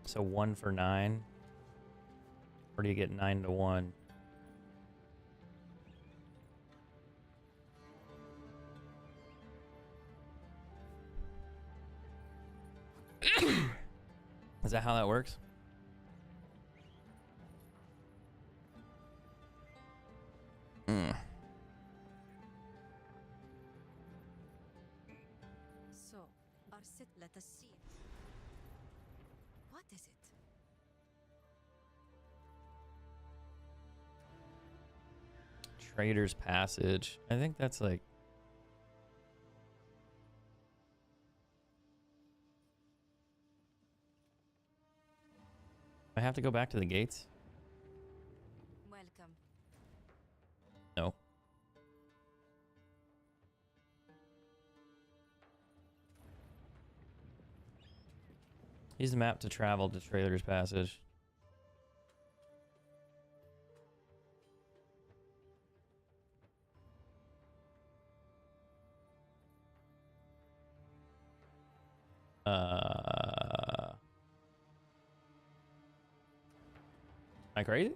So 1 for 9. Or do you get 9 to 1? Is that how that works? So, Arsit, let us see. What is it? Trader's Passage. I think that's like... I have to go back to the gates? Welcome. No. Use the map to travel to Trader's Passage. Am I crazy?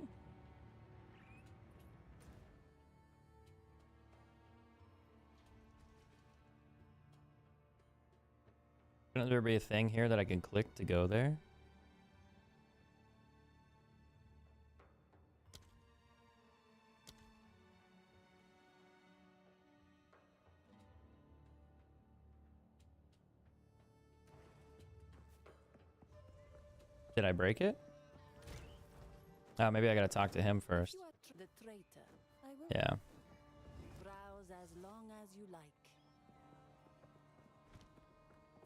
Shouldn't there be a thing here that I can click to go there? Did I break it? Maybe I gotta talk to him first. You are the traitor. I will Yeah. browse as long as you like.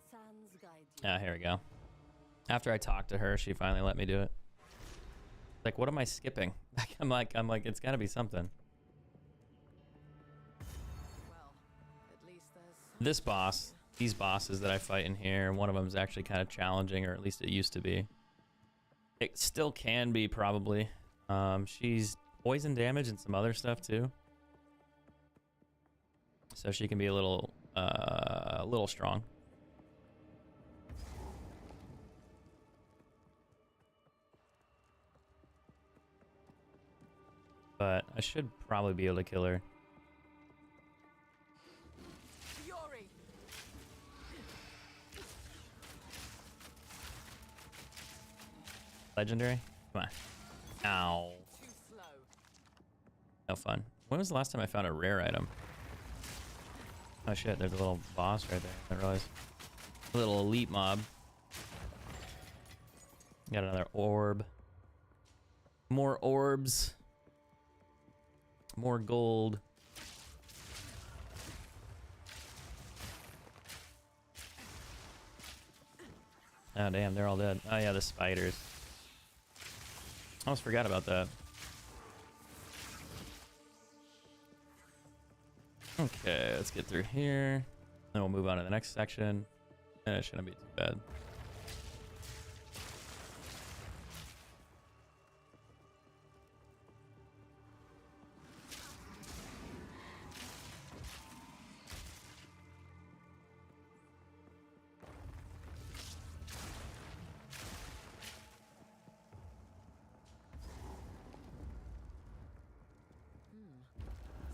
Sans guide you. Ah, here we go. After I talked to her, she finally let me do it. Like, what am I skipping? I'm like, it's gotta be something. Well, at least there's This boss, these bosses that I fight in here, one of them is actually kind of challenging, or at least it used to be. It still can be, probably. She's poison damage and some other stuff too, so she can be a little strong. But I should probably be able to kill her. fury. Legendary? Come on. Ow. Too slow. No fun. When was the last time I found a rare item? Oh shit, there's a little boss right there. I didn't realize. A little elite mob. Got another orb. More orbs. More gold. Oh damn, they're all dead. Oh yeah, the spiders. I almost forgot about that. Okay, let's get through here. Then we'll move on to the next section. And it shouldn't be too bad.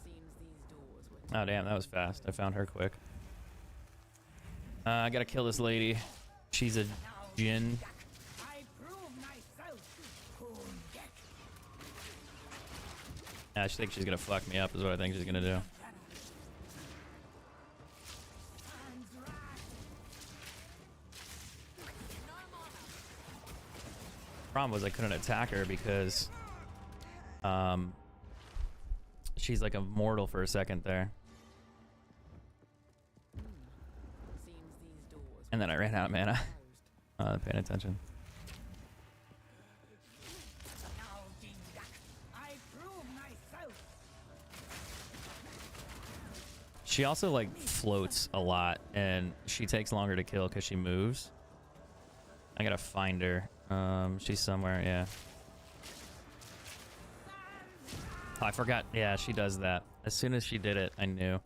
Seems these doors were Oh damn, that was fast. I found her quick. I gotta kill this lady. She's a djinn. I prove myself. I think she's gonna fuck me up is what I think she's gonna do. Problem was I couldn't attack her because she's like immortal for a second there. seems these doors And then I ran out of mana. closed. Paying attention. I prove myself. She also like floats a lot and she takes longer to kill because she moves. I gotta find her. She's somewhere, yeah. Oh, I forgot. Yeah, she does that. As soon as she did it, I knew.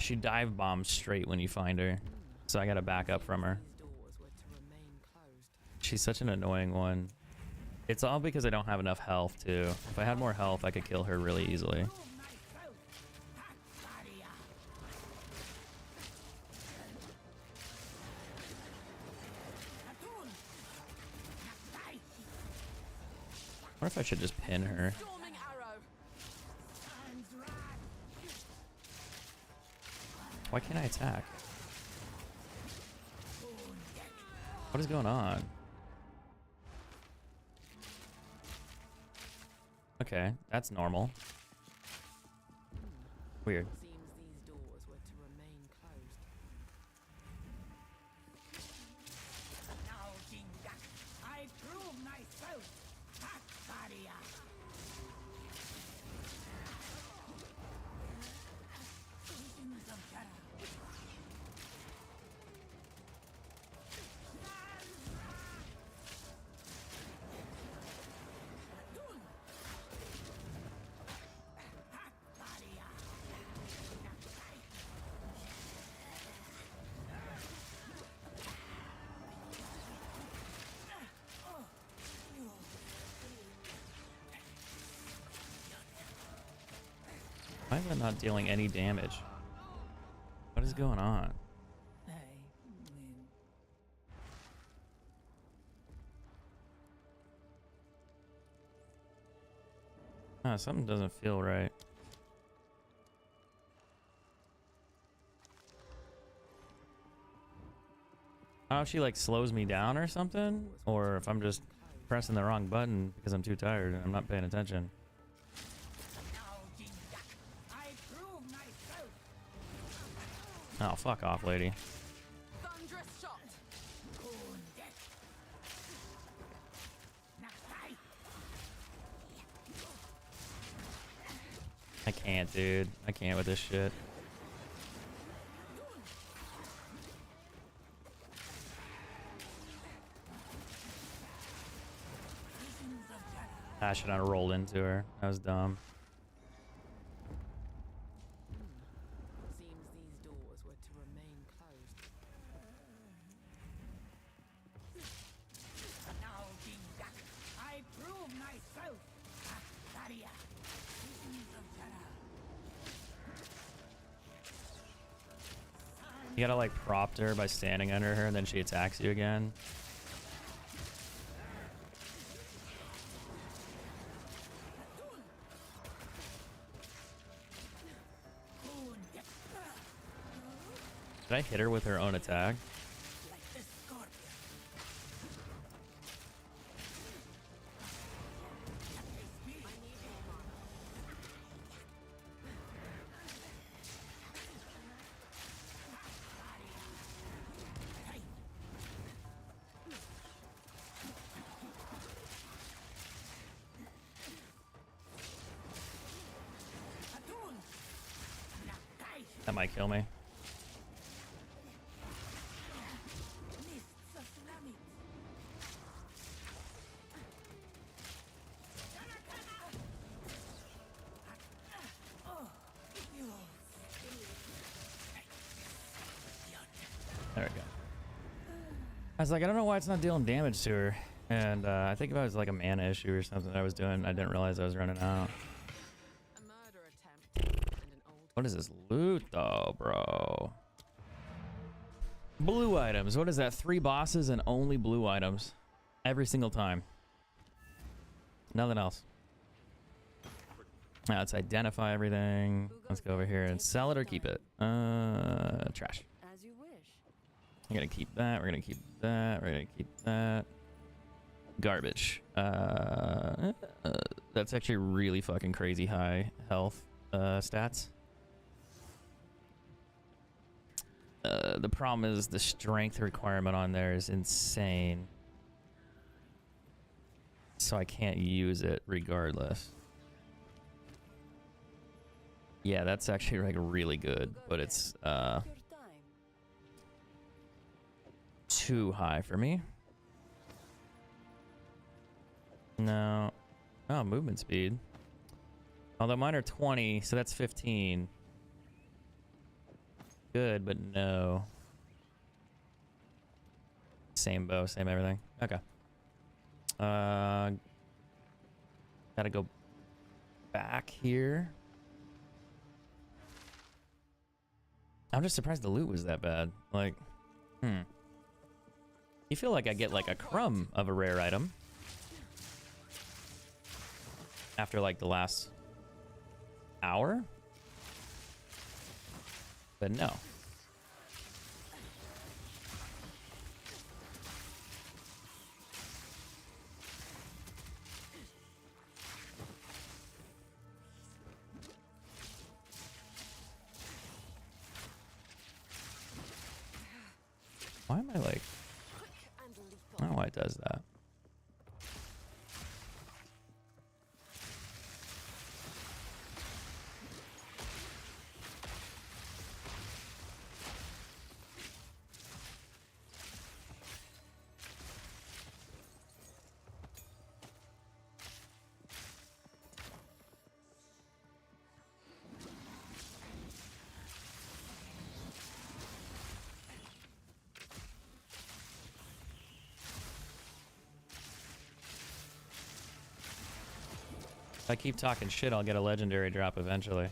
She dive bombs straight when you find her. So I gotta back up from her. These doors were to remain closed. She's such an annoying one. It's all because I don't have enough health, too. If I had more health, I could kill her really easily. Prove myself. Hakbaria. Atun. Naktai. What if I should just pin her? Storming arrow. Anzrak. Why can't I attack? What is going on? Okay, that's normal. Weird. Seems these doors were to remain closed. Now, Jingak. I prove myself. Hakbaria. Visions of Terra. Hakbaria. Why am I not dealing any damage? What is going on? I win. Something doesn't feel right. I don't know if she like slows me down or something, or if I'm just pressing the wrong button because I'm too tired and I'm not paying attention. Now, Jingak. I prove myself. Oh, fuck off, lady. Thunderous shot. Kundek. Naktai. I can't, dude. I can't with this shit. Visions of Terra. I should have rolled into her. That was dumb. Seems these doors were to remain closed. Now, Jingak. I prove myself. Hakbaria. Visions of Terra. You gotta like prop her by standing under her and then she attacks you again. Kundek. Did I hit her with her own attack? Like the scorpion. That might kill me. Mists of Lamit. Oh, you. There we go. I was like, I don't know why it's not dealing damage to her. And I think if I was like a mana issue or something that I was doing, I didn't realize I was running out. A murder attempt and an old. What is this loot though, bro? Blue items. What is that? 3 bosses and only blue items. Every single time. Nothing else. Now let's identify everything. Let's go over here and sell it or keep it. Trash. As you wish. We're gonna keep that. We're gonna keep that. We're gonna keep that. Garbage. That's actually really fucking crazy high health stats. The problem is the strength requirement on there is insane. So I can't use it regardless. Yeah, that's actually like really good, but it's Your time. too high for me. No. Oh, movement speed. Although mine are 20, so that's 15. Good, but no. Same bow, same everything. Okay. Gotta go back here. I'm just surprised the loot was that bad. Like, You feel like I get like a crumb of a rare item after like the last hour, but no. Why am I like, I don't know why it does that. If I keep talking shit, I'll get a legendary drop eventually.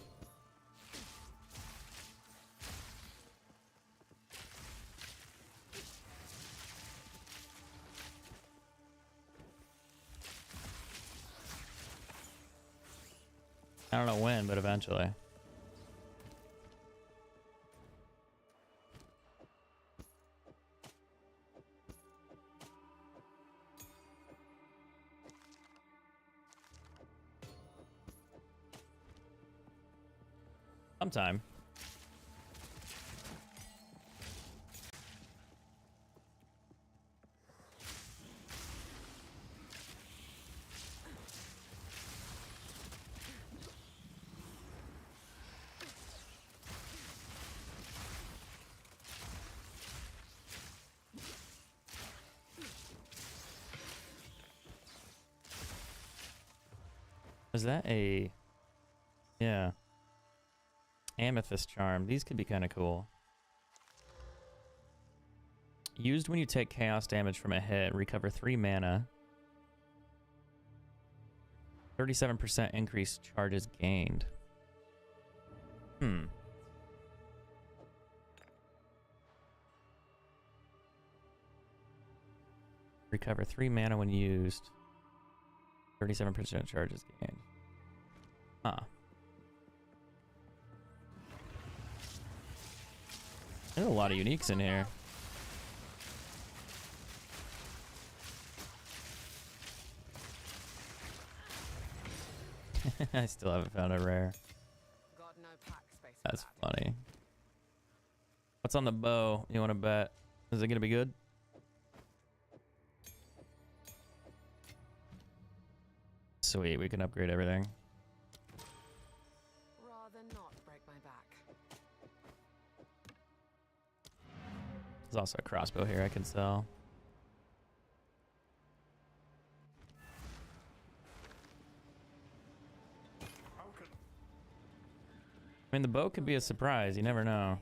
I don't know when, but eventually. Sometime. Is that a... Yeah. Amethyst charm. These could be kind of cool. Used when you take chaos damage from a hit. Recover 3 mana. 37% increased charges gained. Recover 3 mana when used. 37% charges gained. Huh. There's a lot of uniques in here. I still haven't found a rare. Got no pack space for That's that. funny. What's on the bow? You want to bet? Is it gonna be good? Sweet, we can upgrade everything. Rather not break my back. There's also a crossbow here I can sell. I mean, the bow could be a surprise. You never know.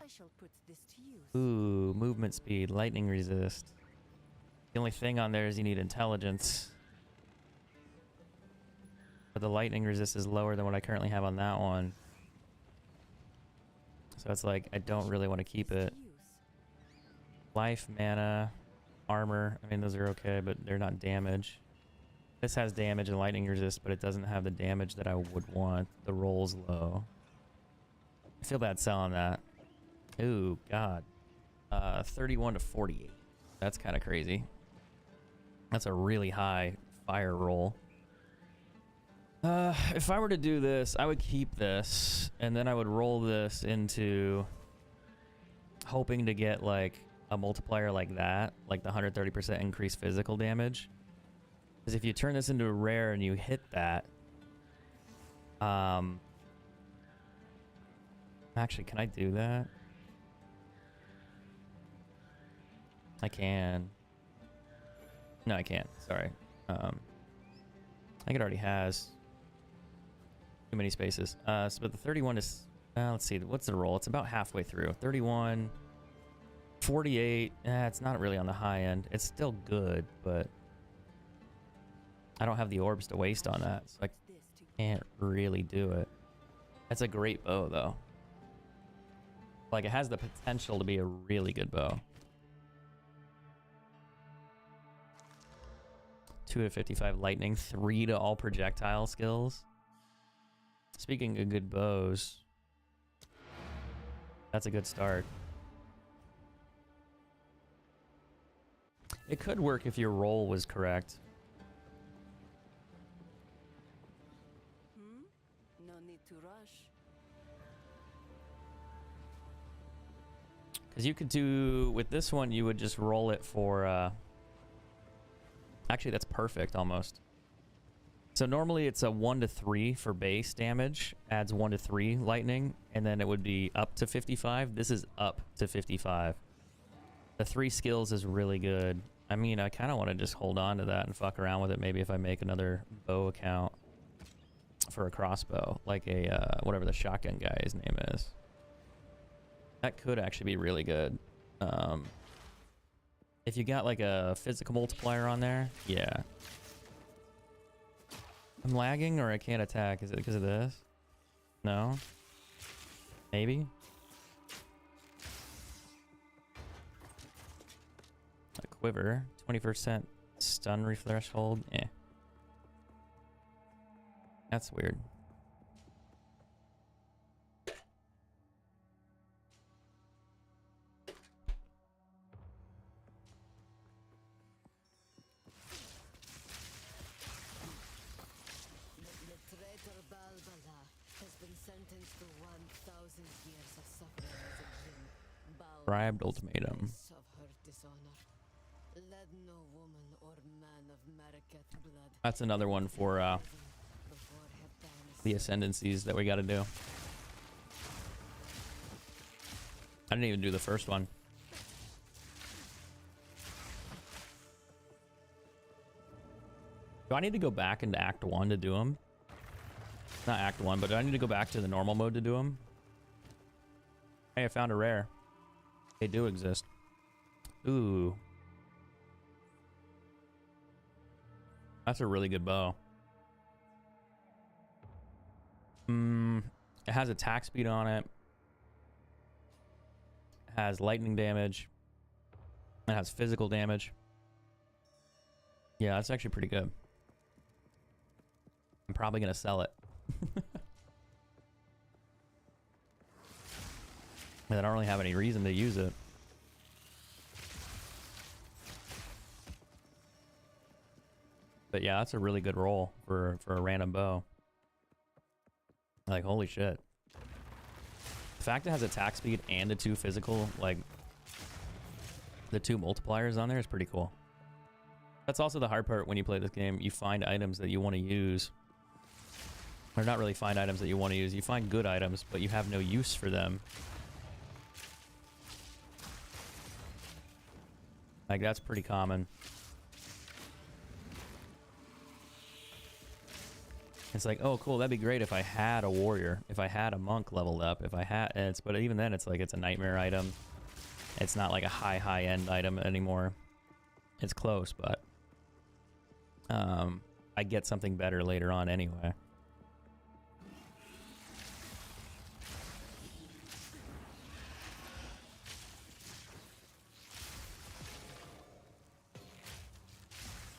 I shall put this to use. Ooh, movement speed, lightning resist. The only thing on there is you need intelligence. But the lightning resist is lower than what I currently have on that one. So it's like, I don't really want to keep it. Life, mana, armor. I mean, those are okay, but they're not damage. This has damage and lightning resist, but it doesn't have the damage that I would want. The roll's low. I feel bad selling that. Ooh, God. 31 to 48. That's kind of crazy. That's a really high fire roll. If I were to do this, I would keep this, and then I would roll this into hoping to get like a multiplier like that, like the 130% increased physical damage. Because if you turn this into a rare and you hit that, actually, can I do that? I can. No, I can't. Sorry. I think it already has too many spaces. So, but the 31 is, let's see, what's the roll? It's about halfway through. 31, 48. It's not really on the high end. It's still good, but I don't have the orbs to waste on that, so I can't really do it. That's a great bow, though. Like, it has the potential to be a really good bow. 2 to 55 lightning, 3 to all projectile skills. Speaking of good bows, that's a good start. It could work if your roll was correct. No need to rush. Because you could do, with this one, you would just roll it for, actually, that's perfect almost. So normally it's a 1 to 3 for base damage, adds 1 to 3 lightning, and then it would be up to 55. This is up to 55. The 3 skills is really good. I mean, I kind of want to just hold on to that and fuck around with it. Maybe if I make another bow account for a crossbow, like a, whatever the shotgun guy's name is. That could actually be really good. If you got like a physical multiplier on there, yeah. I'm lagging or I can't attack. Is it because of this? No? Maybe? A quiver. 20% stun threshold. Eh. That's weird. Bribed ultimatum. That's another one for the ascendancies that we got to do. I didn't even do the first one. Do I need to go back into Act 1 to do them? Not Act 1, but do I need to go back to the normal mode to do them? Hey, I found a rare. They do exist. Ooh. That's a really good bow. It has attack speed on it. It has lightning damage. It has physical damage. Yeah, that's actually pretty good. I'm probably going to sell it. I don't really have any reason to use it. But yeah, that's a really good roll for a random bow. Like, holy shit. The fact it has attack speed and the 2 physical, like, the 2 multipliers on there is pretty cool. That's also the hard part when you play this game. You find items that you want to use. Or not really find items that you want to use. You find good items, but you have no use for them. Like, that's pretty common. It's like, oh, cool, that'd be great if I had a warrior, if I had a monk leveled up, if I had, but even then, it's like, it's a nightmare item. It's not like a high end item anymore. It's close, but I get something better later on anyway.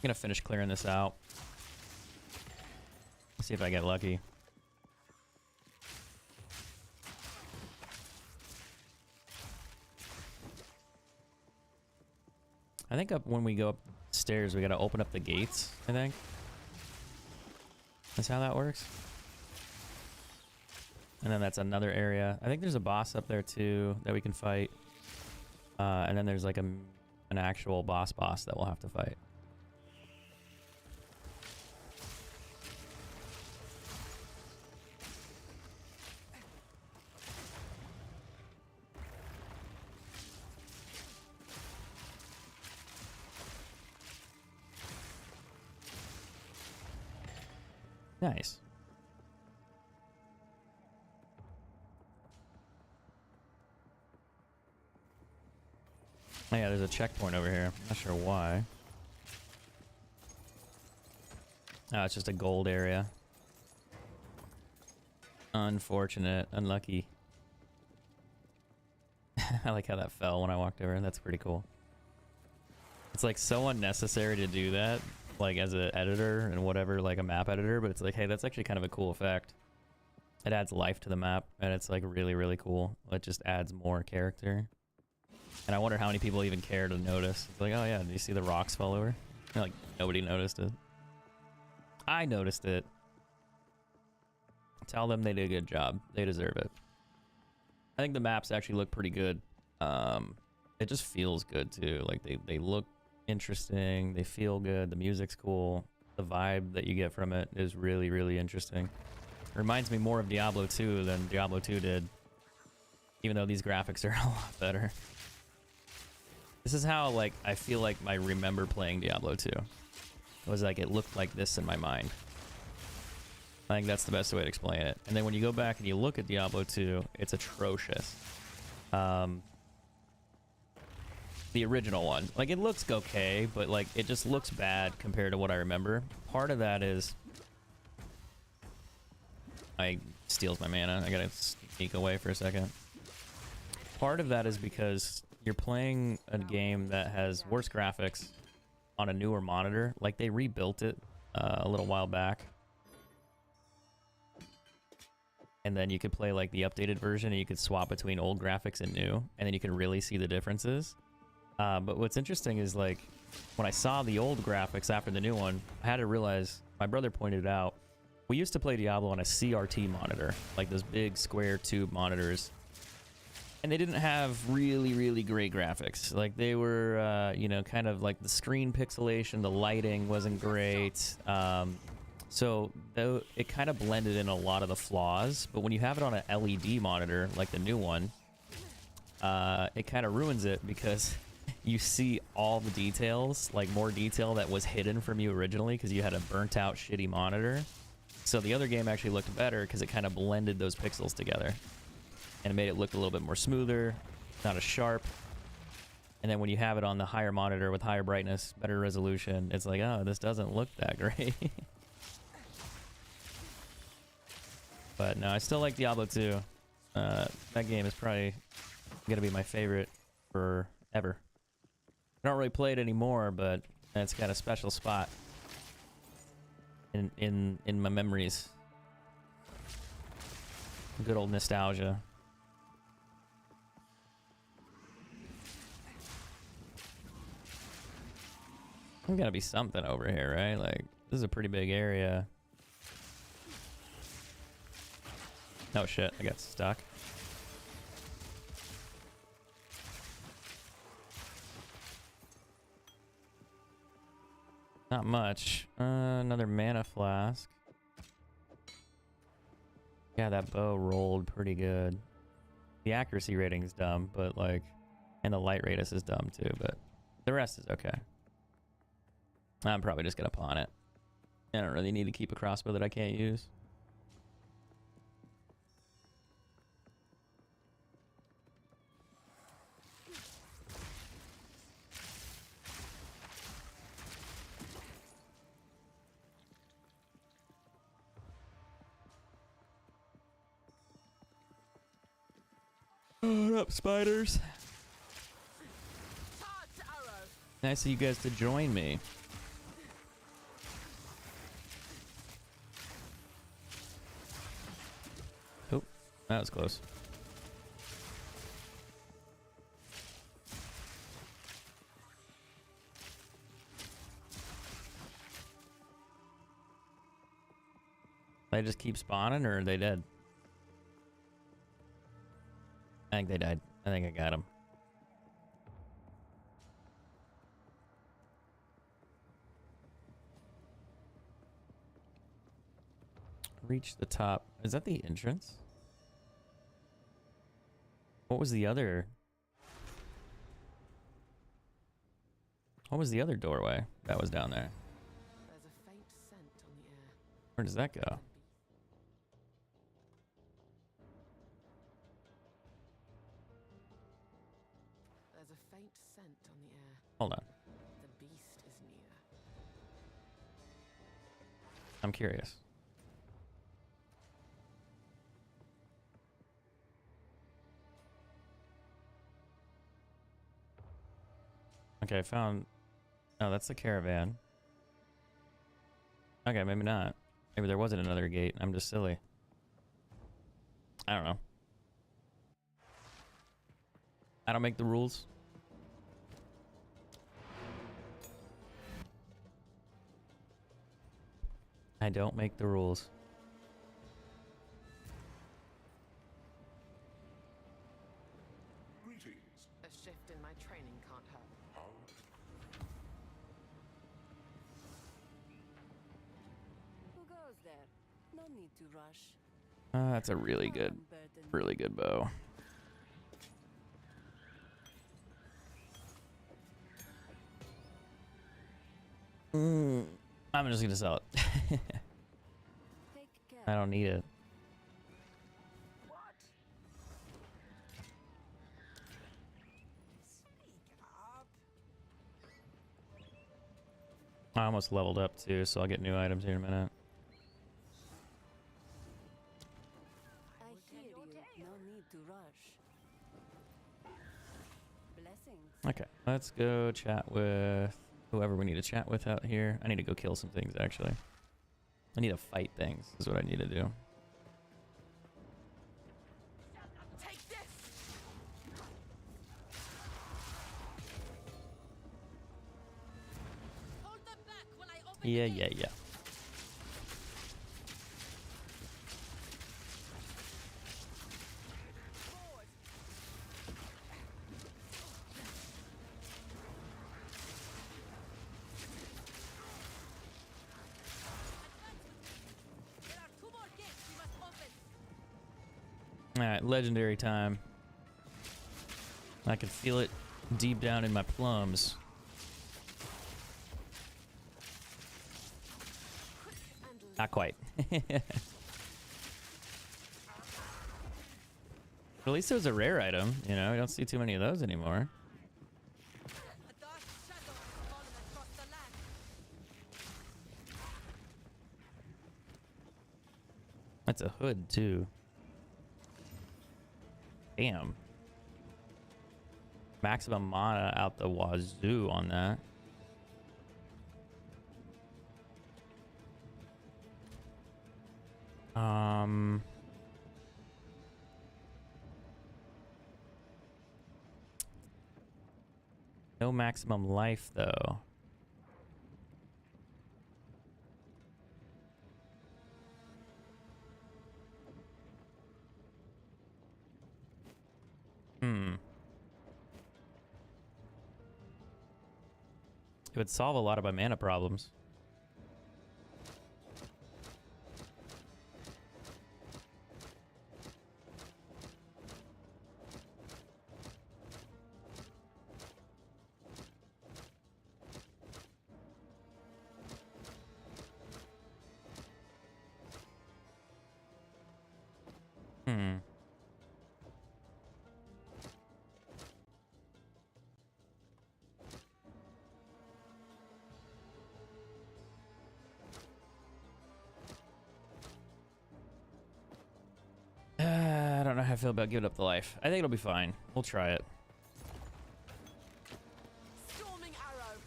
I'm gonna finish clearing this out. See if I get lucky. I think when we go upstairs, we gotta open up the gates, I think. That's how that works. And then that's another area. I think there's a boss up there too that we can fight. And then there's like an actual boss that we'll have to fight. Nice. Oh yeah, there's a checkpoint over here. Not sure why. Oh, it's just a gold area. Unfortunate. Unlucky. I like how that fell when I walked over. That's pretty cool. It's like so unnecessary to do that, like as an editor and whatever, like a map editor, but it's like, hey, that's actually kind of a cool effect. It adds life to the map, and it's like really, really cool. It just adds more character. And I wonder how many people even care to notice. It's like, oh yeah, did you see the rocks fall over? Like, nobody noticed it. I noticed it. Tell them they did a good job. They deserve it. I think the maps actually look pretty good. It just feels good too. Like they look interesting. They feel good. The music's cool. The vibe that you get from it is really, really interesting. It reminds me more of Diablo 2 than Diablo 2 did. Even though these graphics are a lot better. This is how, like, I feel like I remember playing Diablo 2. It was like, it looked like this in my mind. I think that's the best way to explain it. And then when you go back and you look at Diablo 2, it's atrocious. The original one. Like, it looks okay, but, like, it just looks bad compared to what I remember. Part of that is... steals my mana. I gotta sneak away for a second. Part of that is because you're playing a game that has worse graphics on a newer monitor. Like, they rebuilt it a little while back. And then you could play, like, the updated version, and you could swap between old graphics and new, and then you can really see the differences. But what's interesting is, like, when I saw the old graphics after the new one, I had to realize, my brother pointed it out, we used to play Diablo on a CRT monitor, like those big square tube monitors. And they didn't have really, really great graphics. Like, they were, you know, kind of like the screen pixelation, the lighting wasn't great. So though it kind of blended in a lot of the flaws. But when you have it on an LED monitor, like the new one, it kind of ruins it because you see all the details, like more detail that was hidden from you originally because you had a burnt out shitty monitor. So the other game actually looked better because it kind of blended those pixels together. And it made it look a little bit more smoother, not as sharp. And then when you have it on the higher monitor with higher brightness, better resolution, it's like, oh, this doesn't look that great. But no, I still like Diablo 2. That game is probably going to be my favorite forever. I don't really play it anymore, but it's got a special spot in my memories. Good old nostalgia. There's gotta be something over here, right? Like, this is a pretty big area. Oh shit, I got stuck. Not much. Another mana flask. Yeah, that bow rolled pretty good. The accuracy rating's dumb, but like, and the light radius is dumb too, but The rest is okay. I'm probably just gonna pawn it. I don't really need to keep a crossbow that I can't use. What up, spiders? Charge arrow. Nice of you guys to join me. Oh, that was close. They just keep spawning, or are they dead? I think they died. I think I got them. Reach the top. Is that the entrance? What was the other? What was the other doorway that was down there? There's a faint scent on the air. Where does that go? There's a faint scent on the air. Hold on. The beast is near. I'm curious. Okay, I found... Oh, that's the caravan. Okay, maybe not. Maybe there wasn't another gate. I'm just silly. I don't know. I don't make the rules. I don't make the rules. A shift in my training can't hurt. Who goes there? No need to rush. That's a really good bow. I'm just gonna sell it. Take care. I don't need it. What? Speak up. I almost leveled up too, so I'll get new items here in a minute. I hear you. No need to rush. Blessings. Okay, let's go chat with whoever we need to chat with out here. I need to go kill some things, actually. I need to fight things, is what I need to do. Take this! Hold them back while I open Yeah, the yeah, gate. yeah. Forward. There are 2 more gates we must open. Alright, legendary time. I can feel it deep down in my plums. Not quite. At least it was a rare item, you know, we don't see too many of those anymore. A dark shadow has fallen across the land. That's a hood too. Damn. Maximum mana out the wazoo on that. No maximum life though. It would solve a lot of my mana problems. I feel about giving up the life. I think it'll be fine. We'll try it. Storming arrow.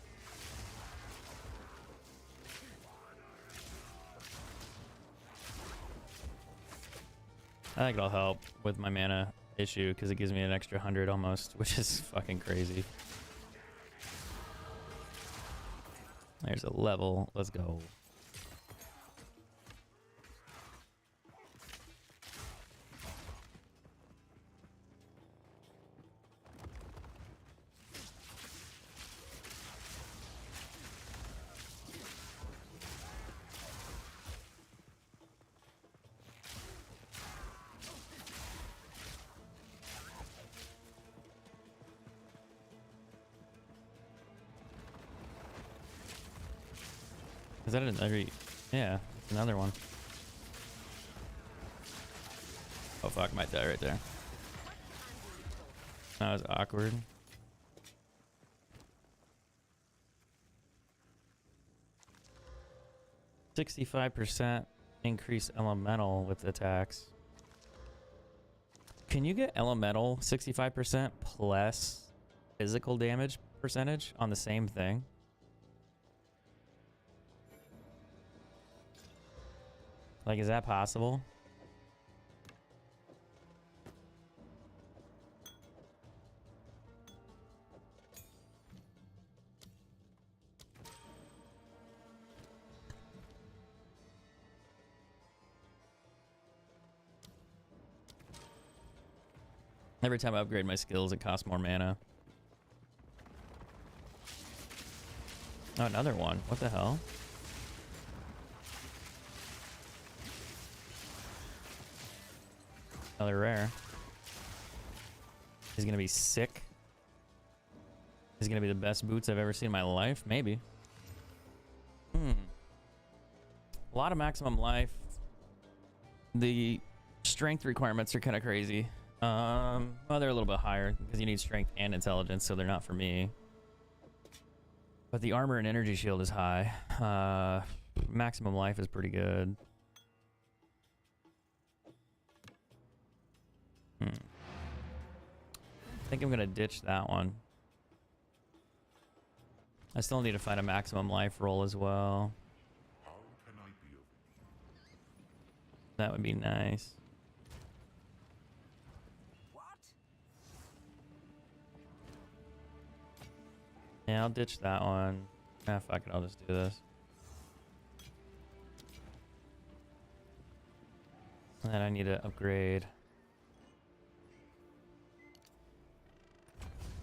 I think it'll help with my mana issue because it gives me an extra 100 almost, which is fucking crazy. There's a level. Let's go. Is that another? Yeah, another one. Oh fuck, I might die right there. That was awkward. %65% increase elemental with attacks. Can you get elemental 65% plus physical damage percentage on the same thing? Like, is that possible? Every time I upgrade my skills, it costs more mana. Oh, another one. What the hell? Another rare. He's gonna be sick. He's gonna be the best boots I've ever seen in my life. Maybe. A lot of maximum life. The strength requirements are kind of crazy. Well, they're a little bit higher because you need strength and intelligence, so they're not for me. But the armor and energy shield is high. Maximum life is pretty good. I think I'm gonna ditch that one. I still need to find a maximum life roll as well. That would be nice. Yeah, I'll ditch that one. Ah, fuck it, I'll just do this. And then I need to upgrade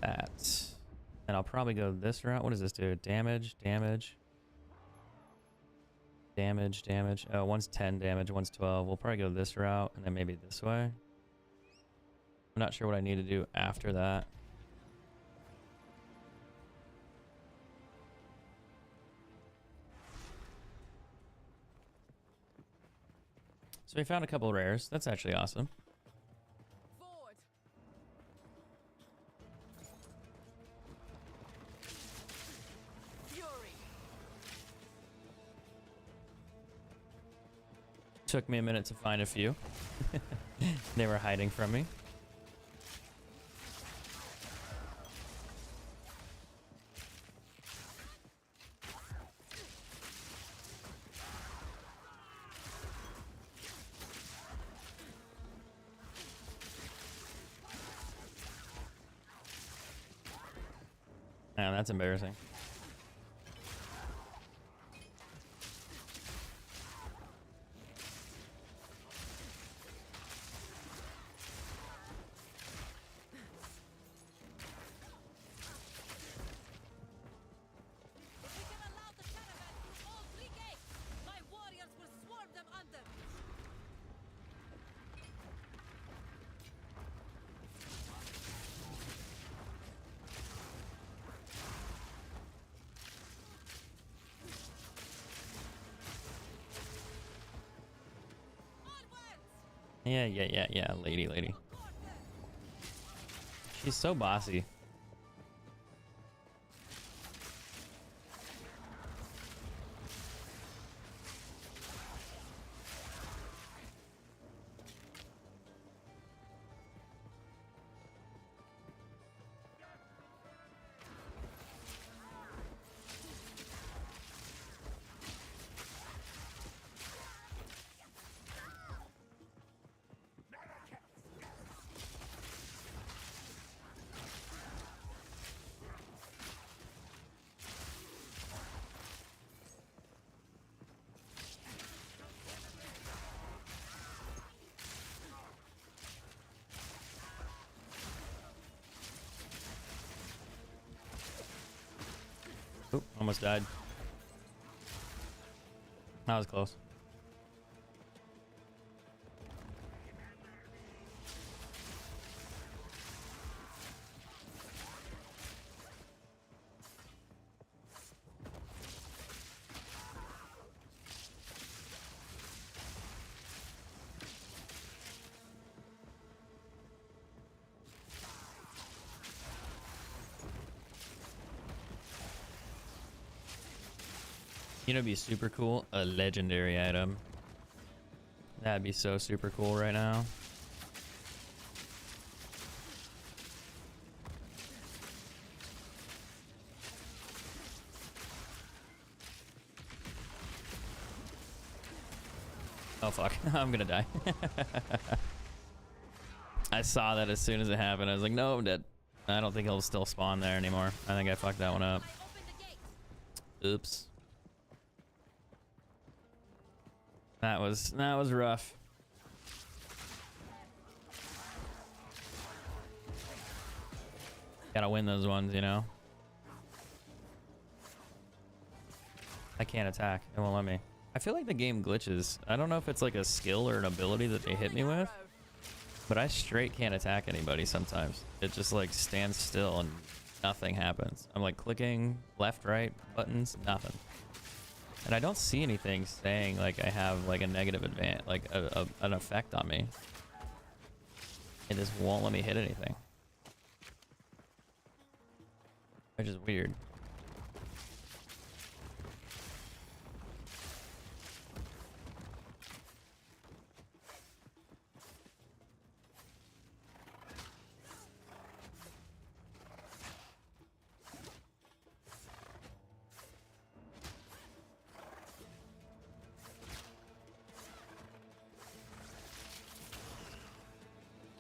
that. And I'll probably go this route. What does this do? Damage, damage. Damage, damage. Oh, one's 10 damage, one's 12. We'll probably go this route and then maybe this way. I'm not sure what I need to do after that. So we found a couple rares. That's actually awesome. Forward. Fury. Took me a minute to find a few. They were hiding from me. Man, that's embarrassing. If we can allow the caravan through all three gates, my warriors will swarm them under. Yeah, lady. She's so bossy. Oop, almost died. That was close. You know, it'd be super cool. A legendary item. That'd be so super cool right now. Oh fuck, I'm gonna die. I saw that as soon as it happened. I was like, no, I'm dead. I don't think he'll still spawn there anymore. I think I fucked that one up. I open the gate. Oops. That was rough. Gotta win those ones, you know? I can't attack. It won't let me. I feel like the game glitches. I don't know if it's like a skill or an ability that they hit me with, but I straight can't attack anybody sometimes. It just like stands still and nothing happens. I'm like clicking left, right, buttons, nothing. And I don't see anything saying like I have like a negative advantage, like an effect on me. It just won't let me hit anything. Which is weird.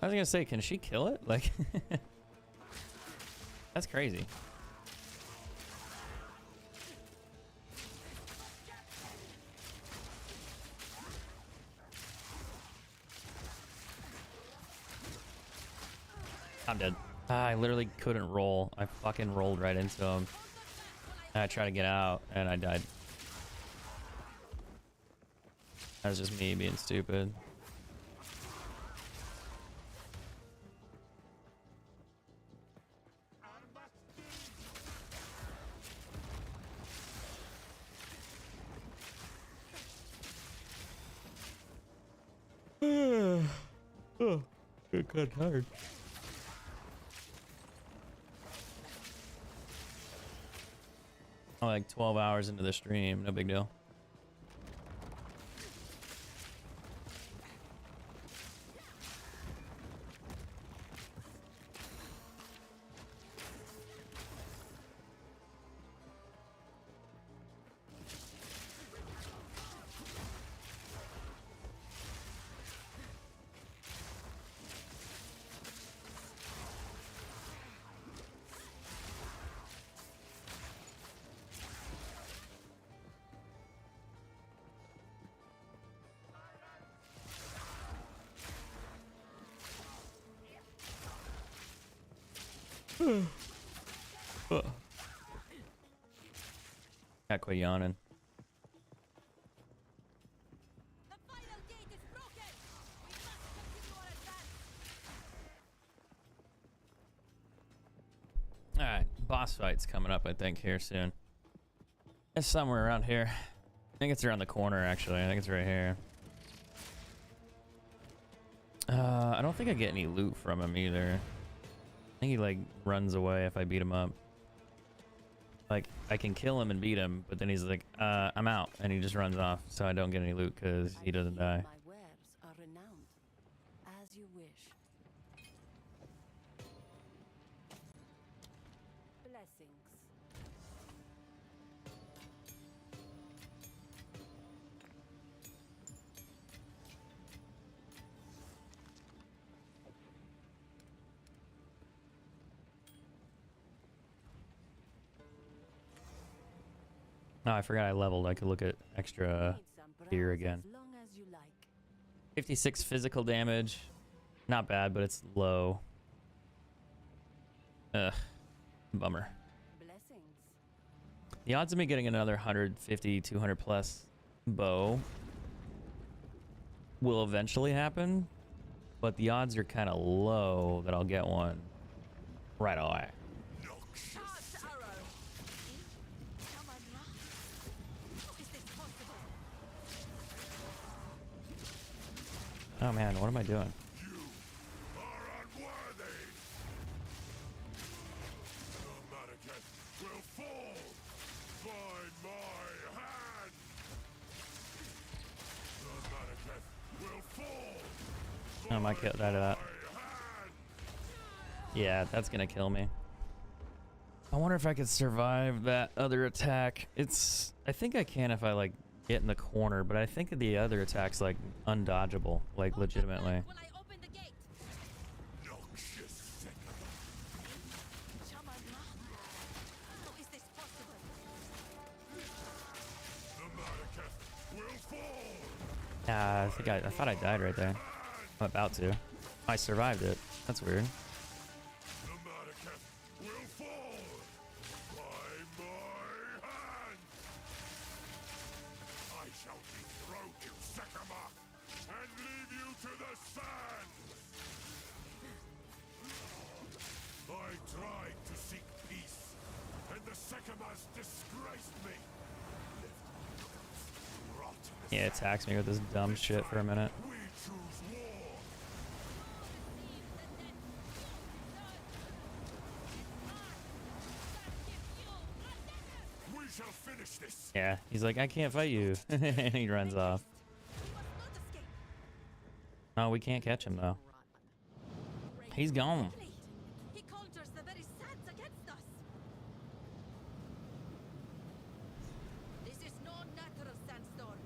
I was gonna say, can she kill it? Like, that's crazy. I'm dead. I literally couldn't roll. I fucking rolled right into him. And I tried to get out, and I died. That was just me being stupid. Oh, it got hard. I'm like 12 hours into the stream, no big deal. Got quit yawning. The final gate is broken. We must continue our advance. Alright, boss fight's coming up, I think, here soon. It's somewhere around here. I think it's around the corner, actually. I think it's right here. I don't think I get any loot from him either. I think he, like, runs away if I beat him up. Like, I can kill him and beat him, but then he's like, I'm out, and he just runs off, so I don't get any loot because he doesn't die. My wares are renowned. As you wish. Blessings. Oh, I forgot I leveled. I could look at extra Need some gear browse again. As long as you like. 56 physical damage. Not bad, but it's low. Ugh. Bummer. Blessings. The odds of me getting another 150, 200 plus bow will eventually happen, but the odds are kind of low that I'll get one right away. Charged arrow. Come on, Ra. How is this possible? Oh man, what am I doing? Are unworthy. The Manicat will fall by my hand. The Manicat will fall. I might kill that. Hand. Yeah, that's gonna kill me. I wonder if I could survive that other attack. I think I can if I like get in the corner, but I think the other attack's like undodgeable, like legitimately. Will I open the gate? Noxious second. Come on, Ra. How is this possible? The Manicat will fall. I thought I died right there. I'm about to. I survived it. That's weird. The Manicat will fall by my hand. I shall dethrone you, Sekama, and leave you to the sand. I tried to seek peace, and the Sekamas disgraced me. Rot in the Yeah, it attacks me with this dumb shit for a minute. We choose war. We shall finish this. Yeah, he's like, I can't fight you. And he runs off. We must not escape. Oh, we can't catch him though. He's gone. He conjures the very sands against us. This is no natural sandstorm.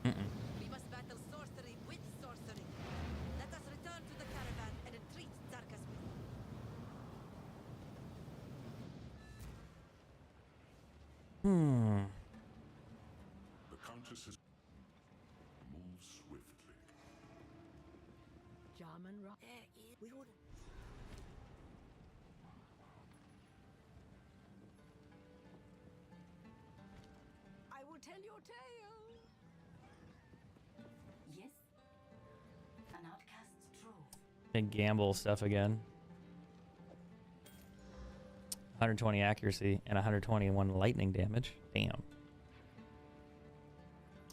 We must battle sorcery with sorcery. Let us return to the caravan and entreat Zarkasmith. The Countess is move swiftly. Jarman Ra. We would. I will tell your tale. Yes. An outcast's trove. Big gamble stuff again. 120 accuracy and 121 lightning damage. Damn.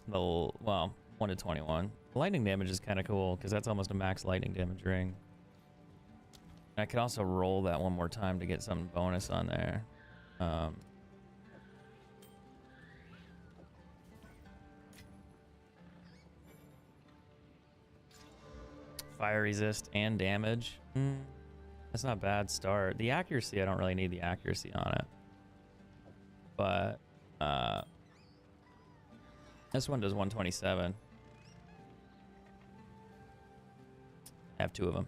Well, 1 to 21. Lightning damage is kind of cool because that's almost a max lightning damage ring. I could also roll that one more time to get some bonus on there. Fire resist and damage. That's not a bad start. The accuracy, I don't really need the accuracy on it. But this one does 127. I have 2 of them.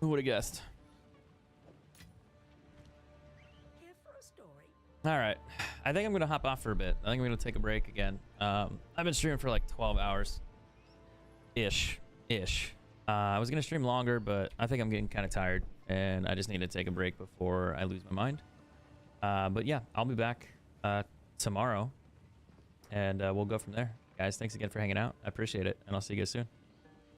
Who would have guessed? Here for a story. All right. I think I'm going to hop off for a bit. I think I'm going to take a break again. I've been streaming for like 12 hours. Ish. I was going to stream longer, but I think I'm getting kind of tired. And I just need to take a break before I lose my mind. But yeah, I'll be back tomorrow. And we'll go from there. Guys, thanks again for hanging out. I appreciate it. And I'll see you guys soon.